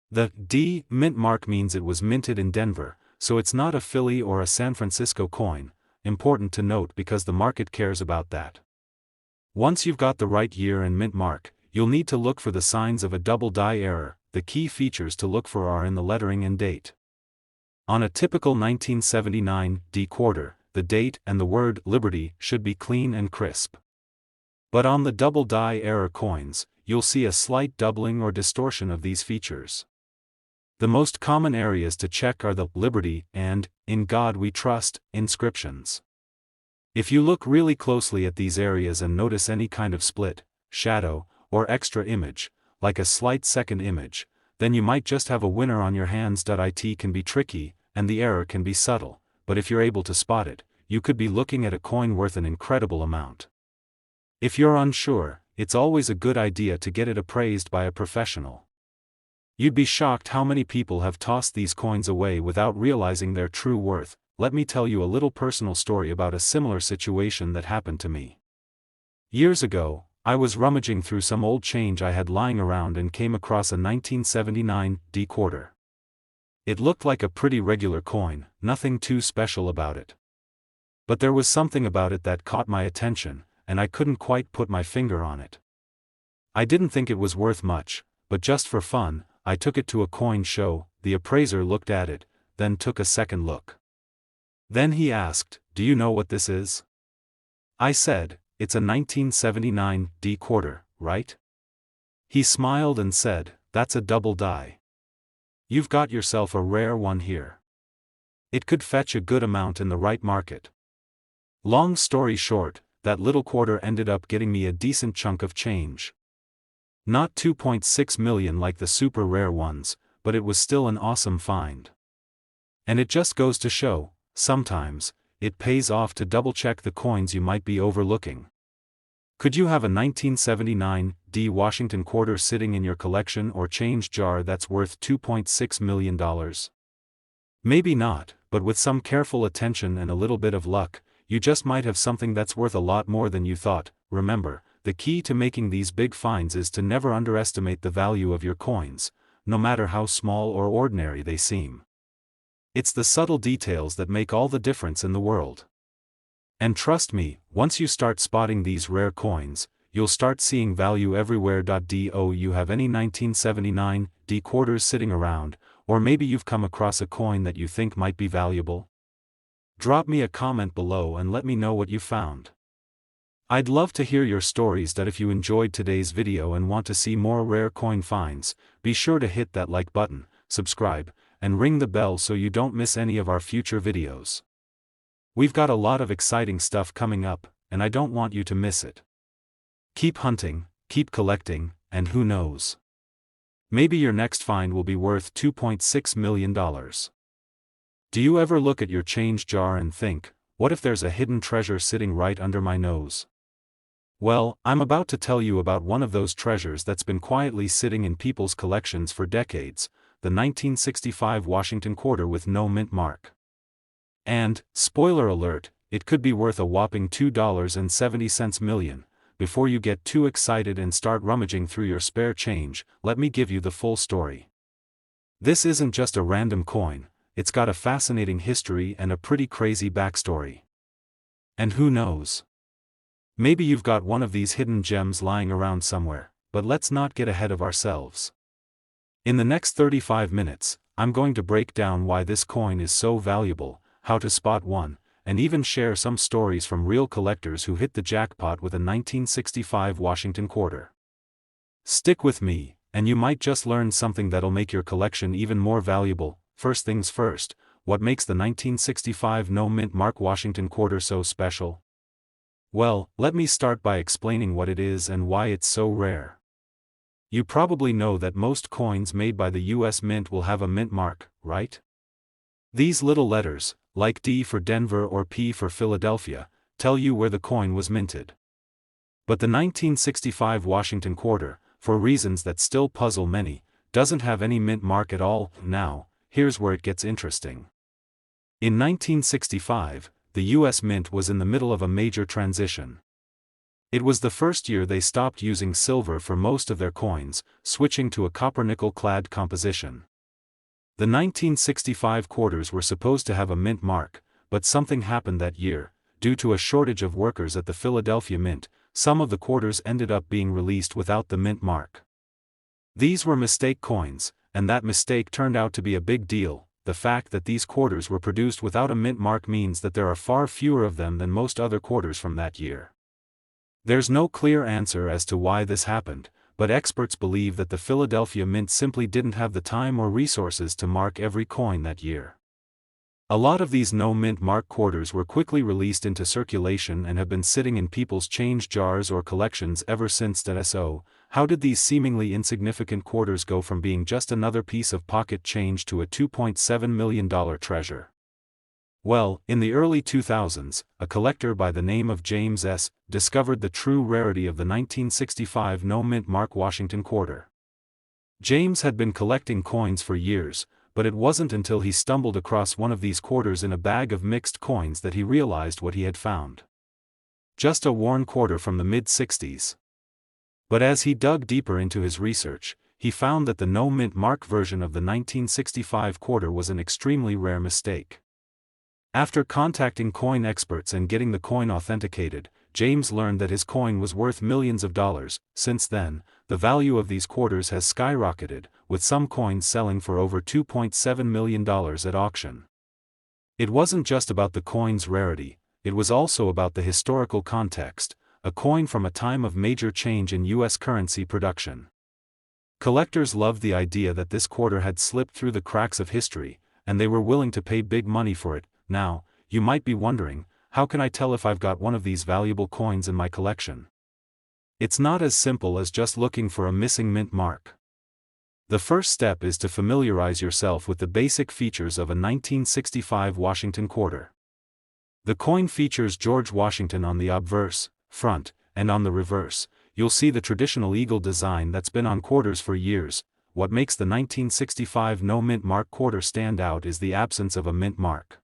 The D mint mark means it was minted in Denver, so it's not a Philly or a San Francisco coin. Important to note because the market cares about that. Once you've got the right year and mint mark, you'll need to look for the signs of a double die error. The key features to look for are in the lettering and date. On a typical 1979 D quarter, the date and the word Liberty should be clean and crisp. But on the double die error coins, you'll see a slight doubling or distortion of these features. The most common areas to check are the Liberty and In God We Trust inscriptions. If you look really closely at these areas and notice any kind of split, shadow, or extra image, like a slight second image, then you might just have a winner on your hands. It can be tricky, and the error can be subtle, but if you're able to spot it, you could be looking at a coin worth an incredible amount. If you're unsure, it's always a good idea to get it appraised by a professional. You'd be shocked how many people have tossed these coins away without realizing their true worth. Let me tell you a little personal story about a similar situation that happened to me. Years ago, I was rummaging through some old change I had lying around and came across a 1979 D quarter. It looked like a pretty regular coin, nothing too special about it. But there was something about it that caught my attention, and I couldn't quite put my finger on it. I didn't think it was worth much, but just for fun, I took it to a coin show. The appraiser looked at it, then took a second look. Then he asked, "Do you know what this is?" I said, "It's a 1979 D quarter, right?" He smiled and said, "That's a double die. You've got yourself a rare one here. It could fetch a good amount in the right market." Long story short, that little quarter ended up getting me a decent chunk of change. Not 2.6 million like the super rare ones, but it was still an awesome find. And it just goes to show, sometimes, it pays off to double-check the coins you might be overlooking. Could you have a 1979 D Washington quarter sitting in your collection or change jar that's worth $2.6 million? Maybe not, but with some careful attention and a little bit of luck, you just might have something that's worth a lot more than you thought. Remember, the key to making these big finds is to never underestimate the value of your coins, no matter how small or ordinary they seem. It's the subtle details that make all the difference in the world. And trust me, once you start spotting these rare coins, you'll start seeing value everywhere. Do you have any 1979 D quarters sitting around, or maybe you've come across a coin that you think might be valuable? Drop me a comment below and let me know what you found. I'd love to hear your stories. If you enjoyed today's video and want to see more rare coin finds, be sure to hit that like button, subscribe, and ring the bell so you don't miss any of our future videos. We've got a lot of exciting stuff coming up, and I don't want you to miss it. Keep hunting, keep collecting, and who knows? Maybe your next find will be worth $2.6 million. Do you ever look at your change jar and think, what if there's a hidden treasure sitting right under my nose? Well, I'm about to tell you about one of those treasures that's been quietly sitting in people's collections for decades, the 1965 Washington quarter with no mint mark. And, spoiler alert, it could be worth a whopping $2.70 million. Before you get too excited and start rummaging through your spare change, let me give you the full story. This isn't just a random coin, it's got a fascinating history and a pretty crazy backstory. And who knows? Maybe you've got one of these hidden gems lying around somewhere, but let's not get ahead of ourselves. In the next 35 minutes, I'm going to break down why this coin is so valuable, how to spot one, and even share some stories from real collectors who hit the jackpot with a 1965 Washington quarter. Stick with me, and you might just learn something that'll make your collection even more valuable. First things first, what makes the 1965 no mint mark Washington quarter so special? Well, let me start by explaining what it is and why it's so rare. You probably know that most coins made by the US Mint will have a mint mark, right? These little letters, like D for Denver or P for Philadelphia, tell you where the coin was minted. But the 1965 Washington quarter, for reasons that still puzzle many, doesn't have any mint mark at all. Now, here's where it gets interesting. In 1965, the US Mint was in the middle of a major transition. It was the first year they stopped using silver for most of their coins, switching to a copper-nickel clad composition. The 1965 quarters were supposed to have a mint mark, but something happened that year. Due to a shortage of workers at the Philadelphia Mint, some of the quarters ended up being released without the mint mark. These were mistake coins, and that mistake turned out to be a big deal. The fact that these quarters were produced without a mint mark means that there are far fewer of them than most other quarters from that year. There's no clear answer as to why this happened, but experts believe that the Philadelphia Mint simply didn't have the time or resources to mark every coin that year. A lot of these no mint mark quarters were quickly released into circulation and have been sitting in people's change jars or collections ever since. So, how did these seemingly insignificant quarters go from being just another piece of pocket change to a $2.7 million treasure? Well, in the early 2000s, a collector by the name of James S. discovered the true rarity of the 1965 no mint mark Washington quarter. James had been collecting coins for years, but it wasn't until he stumbled across one of these quarters in a bag of mixed coins that he realized what he had found. Just a worn quarter from the mid-60s. But as he dug deeper into his research, he found that the no mint mark version of the 1965 quarter was an extremely rare mistake. After contacting coin experts and getting the coin authenticated, James learned that his coin was worth millions of dollars. Since then, the value of these quarters has skyrocketed, with some coins selling for over $2.7 million at auction. It wasn't just about the coin's rarity, it was also about the historical context, a coin from a time of major change in U.S. currency production. Collectors loved the idea that this quarter had slipped through the cracks of history, and they were willing to pay big money for it. Now, you might be wondering, how can I tell if I've got one of these valuable coins in my collection? It's not as simple as just looking for a missing mint mark. The first step is to familiarize yourself with the basic features of a 1965 Washington quarter. The coin features George Washington on the obverse, front, and on the reverse, you'll see the traditional eagle design that's been on quarters for years. What makes the 1965 no mint mark quarter stand out is the absence of a mint mark.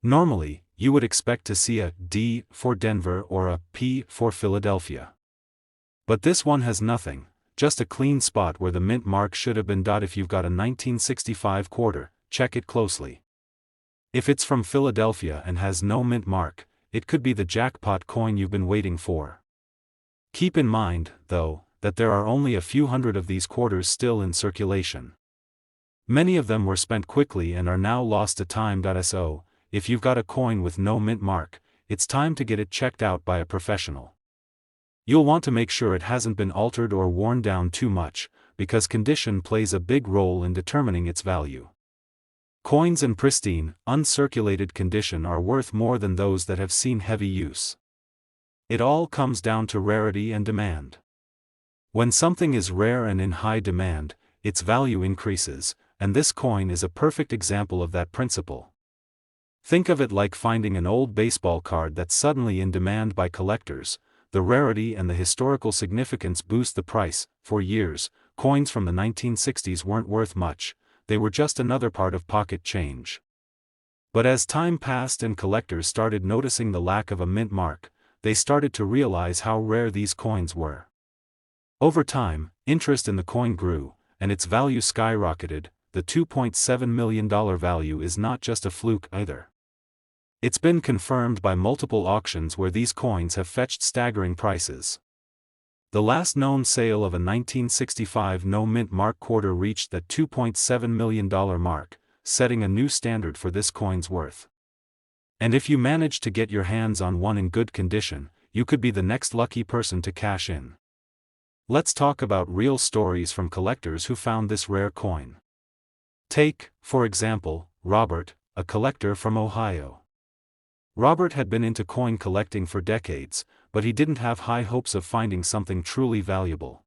Normally, you would expect to see a D for Denver or a P for Philadelphia. But this one has nothing, just a clean spot where the mint mark should have been. If you've got a 1965 quarter, check it closely. If it's from Philadelphia and has no mint mark, it could be the jackpot coin you've been waiting for. Keep in mind, though, that there are only a few hundred of these quarters still in circulation. Many of them were spent quickly and are now lost to time. So, if you've got a coin with no mint mark, it's time to get it checked out by a professional. You'll want to make sure it hasn't been altered or worn down too much, because condition plays a big role in determining its value. Coins in pristine, uncirculated condition are worth more than those that have seen heavy use. It all comes down to rarity and demand. When something is rare and in high demand, its value increases, and this coin is a perfect example of that principle. Think of it like finding an old baseball card that's suddenly in demand by collectors. The rarity and the historical significance boost the price. For years, coins from the 1960s weren't worth much, they were just another part of pocket change. But as time passed and collectors started noticing the lack of a mint mark, they started to realize how rare these coins were. Over time, interest in the coin grew, and its value skyrocketed. The $2.7 million value is not just a fluke either. It's been confirmed by multiple auctions where these coins have fetched staggering prices. The last known sale of a 1965 no mint mark quarter reached that $2.7 million mark, setting a new standard for this coin's worth. And if you manage to get your hands on one in good condition, you could be the next lucky person to cash in. Let's talk about real stories from collectors who found this rare coin. Take, for example, Robert, a collector from Ohio. Robert had been into coin collecting for decades, but he didn't have high hopes of finding something truly valuable.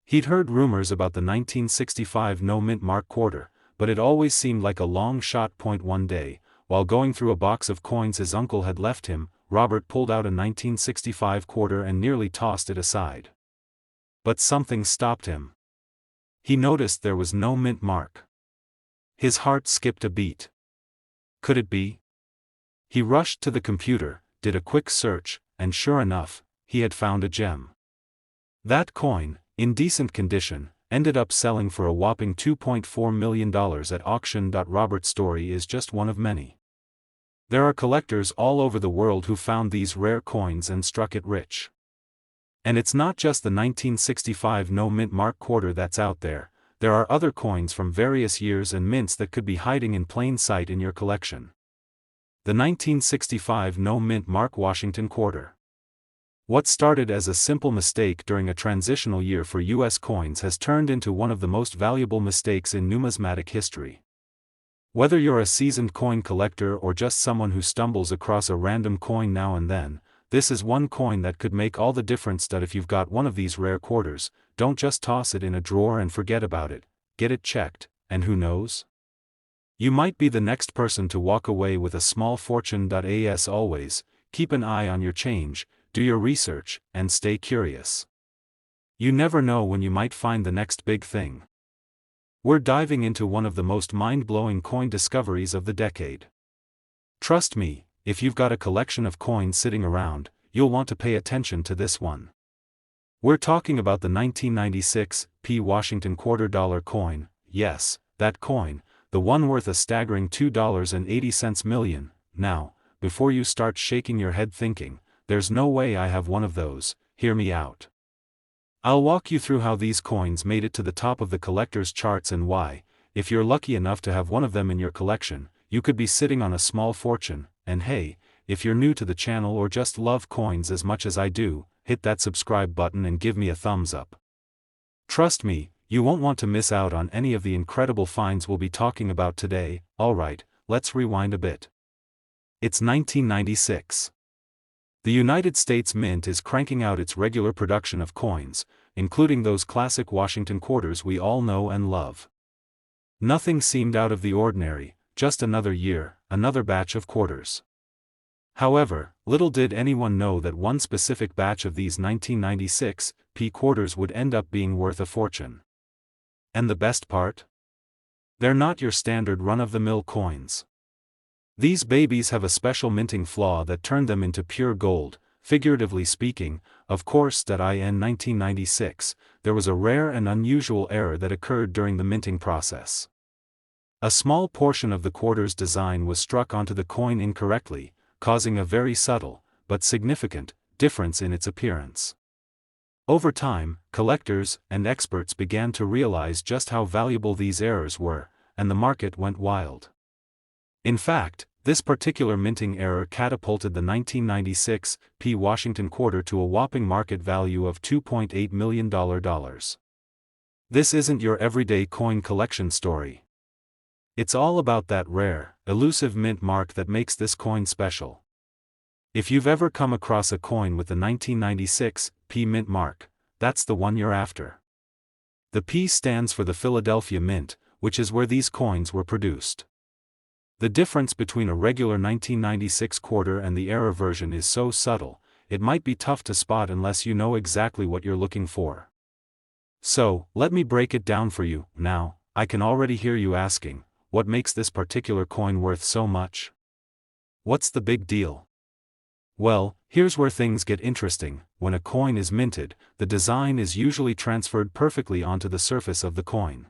He'd heard rumors about the 1965 no mint mark quarter, but it always seemed like a long shot. One day, while going through a box of coins his uncle had left him, Robert pulled out a 1965 quarter and nearly tossed it aside. But something stopped him. He noticed there was no mint mark. His heart skipped a beat. Could it be? He rushed to the computer, did a quick search, and sure enough, he had found a gem. That coin, in decent condition, ended up selling for a whopping $2.4 million at auction. Robert's story is just one of many. There are collectors all over the world who found these rare coins and struck it rich. And it's not just the 1965 no mint mark quarter that's out there. There are other coins from various years and mints that could be hiding in plain sight in your collection. The 1965 no mint mark Washington quarter. What started as a simple mistake during a transitional year for U.S. coins has turned into one of the most valuable mistakes in numismatic history. Whether you're a seasoned coin collector or just someone who stumbles across a random coin now and then, this is one coin that could make all the difference. If you've got one of these rare quarters, don't just toss it in a drawer and forget about it. Get it checked, and who knows? You might be the next person to walk away with a small fortune. As always, keep an eye on your change, do your research, and stay curious. You never know when you might find the next big thing. We're diving into one of the most mind-blowing coin discoveries of the decade. Trust me, if you've got a collection of coins sitting around, you'll want to pay attention to this one. We're talking about the 1996 P. Washington $quarter coin. Yes, that coin, the one worth a staggering $2.80 million. Now, before you start shaking your head thinking, there's no way I have one of those, hear me out. I'll walk you through how these coins made it to the top of the collector's charts and why, if you're lucky enough to have one of them in your collection, you could be sitting on a small fortune. And hey, if you're new to the channel or just love coins as much as I do, hit that subscribe button and give me a thumbs up. Trust me, you won't want to miss out on any of the incredible finds we'll be talking about today. Alright, let's rewind a bit. It's 1996. The United States Mint is cranking out its regular production of coins, including those classic Washington quarters we all know and love. Nothing seemed out of the ordinary, just another year, another batch of quarters. However, little did anyone know that one specific batch of these 1996 P quarters would end up being worth a fortune. And the best part? They're not your standard run-of-the-mill coins. These babies have a special minting flaw that turned them into pure gold. Figuratively speaking, of course. In 1996, there was a rare and unusual error that occurred during the minting process. A small portion of the quarter's design was struck onto the coin incorrectly, causing a very subtle, but significant, difference in its appearance. Over time, collectors and experts began to realize just how valuable these errors were, and the market went wild. In fact, this particular minting error catapulted the 1996 P Washington quarter to a whopping market value of $2.8 million. This isn't your everyday coin collection story. It's all about that rare, elusive mint mark that makes this coin special. If you've ever come across a coin with the 1996 P mint mark, that's the one you're after. The P stands for the Philadelphia Mint, which is where these coins were produced. The difference between a regular 1996 quarter and the error version is so subtle, it might be tough to spot unless you know exactly what you're looking for. So, let me break it down for you. Now, I can already hear you asking, what makes this particular coin worth so much? What's the big deal? Well, here's where things get interesting. When a coin is minted, the design is usually transferred perfectly onto the surface of the coin.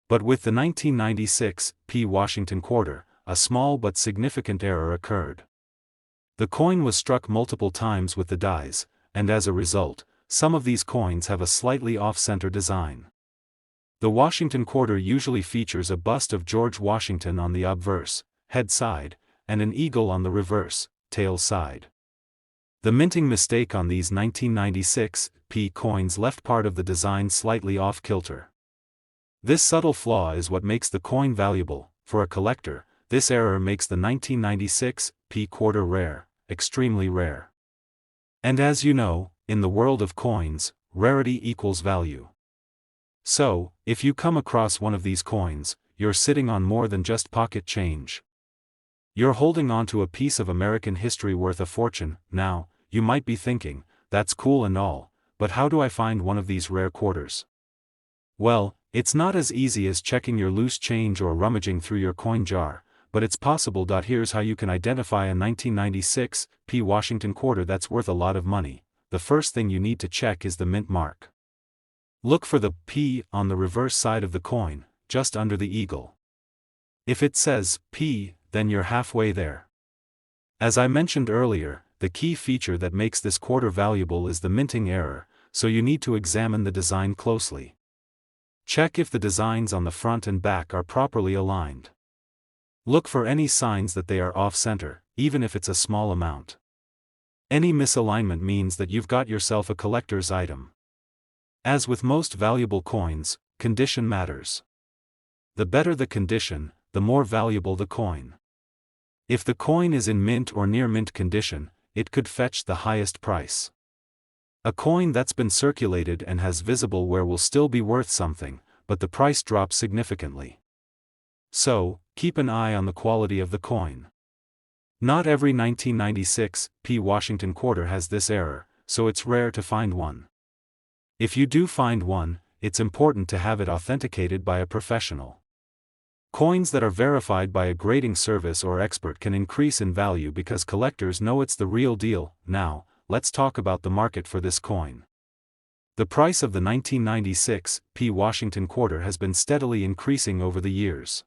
But with the 1996 P Washington quarter, a small but significant error occurred. The coin was struck multiple times with the dies, and as a result, some of these coins have a slightly off-center design. The Washington quarter usually features a bust of George Washington on the obverse, head side, and an eagle on the reverse, tail side. The minting mistake on these 1996 P coins left part of the design slightly off-kilter. This subtle flaw is what makes the coin valuable. For a collector, this error makes the 1996 P quarter rare, extremely rare. And as you know, in the world of coins, rarity equals value. So, if you come across one of these coins, you're sitting on more than just pocket change. You're holding on to a piece of American history worth a fortune. Now, you might be thinking, that's cool and all, but how do I find one of these rare quarters? Well, it's not as easy as checking your loose change or rummaging through your coin jar, but it's possible. Here's how you can identify a 1996 P Washington quarter that's worth a lot of money. The first thing you need to check is the mint mark. Look for the P on the reverse side of the coin, just under the eagle. If it says P, then you're halfway there. As I mentioned earlier, the key feature that makes this quarter valuable is the minting error, so you need to examine the design closely. Check if the designs on the front and back are properly aligned. Look for any signs that they are off-center, even if it's a small amount. Any misalignment means that you've got yourself a collector's item. As with most valuable coins, condition matters. The better the condition, the more valuable the coin. If the coin is in mint or near mint condition, it could fetch the highest price. A coin that's been circulated and has visible wear will still be worth something, but the price drops significantly. So, keep an eye on the quality of the coin. Not every 1996 P Washington quarter has this error, so it's rare to find one. If you do find one, it's important to have it authenticated by a professional. Coins that are verified by a grading service or expert can increase in value because collectors know it's the real deal. Now, let's talk about the market for this coin. The price of the 1996 P Washington quarter has been steadily increasing over the years.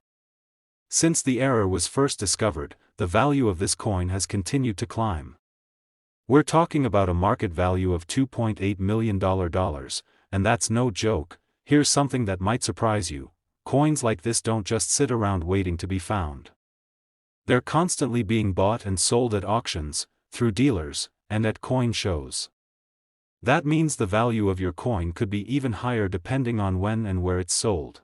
Since the error was first discovered, the value of this coin has continued to climb. We're talking about a market value of $2.8 million, and that's no joke. Here's something that might surprise you. Coins like this don't just sit around waiting to be found. They're constantly being bought and sold at auctions, through dealers, and at coin shows. That means the value of your coin could be even higher depending on when and where it's sold.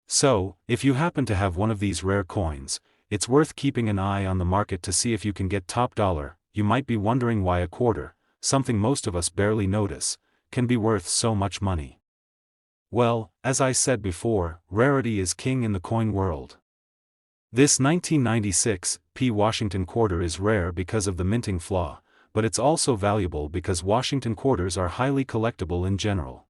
So, if you happen to have one of these rare coins, it's worth keeping an eye on the market to see if you can get top dollar. You might be wondering why a quarter, something most of us barely notice, can be worth so much money. Well, as I said before, rarity is king in the coin world. This 1996 P Washington quarter is rare because of the minting flaw, but it's also valuable because Washington quarters are highly collectible in general.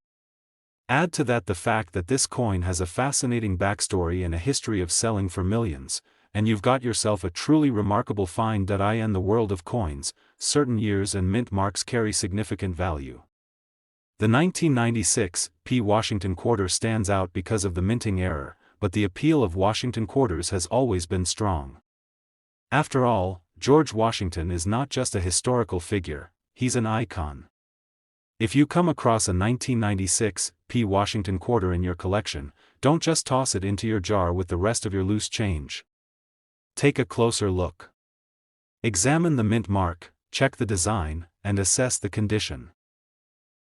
Add to that the fact that this coin has a fascinating backstory and a history of selling for millions, and you've got yourself a truly remarkable find. In the world of coins, certain years and mint marks carry significant value. The 1996 P Washington quarter stands out because of the minting error, but the appeal of Washington quarters has always been strong. After all, George Washington is not just a historical figure, he's an icon. If you come across a 1996 P Washington quarter in your collection, don't just toss it into your jar with the rest of your loose change. Take a closer look. Examine the mint mark, check the design, and assess the condition.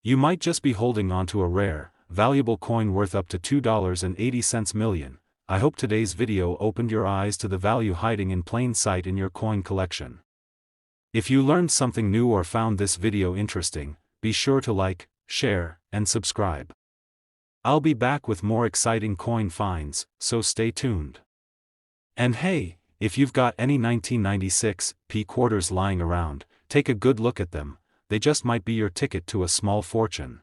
You might just be holding onto a rare, valuable coin worth up to $2.80 million. I hope today's video opened your eyes to the value hiding in plain sight in your coin collection. If you learned something new or found this video interesting, be sure to like, share, and subscribe. I'll be back with more exciting coin finds, so stay tuned. And hey, if you've got any 1996 P quarters lying around, take a good look at them, they just might be your ticket to a small fortune.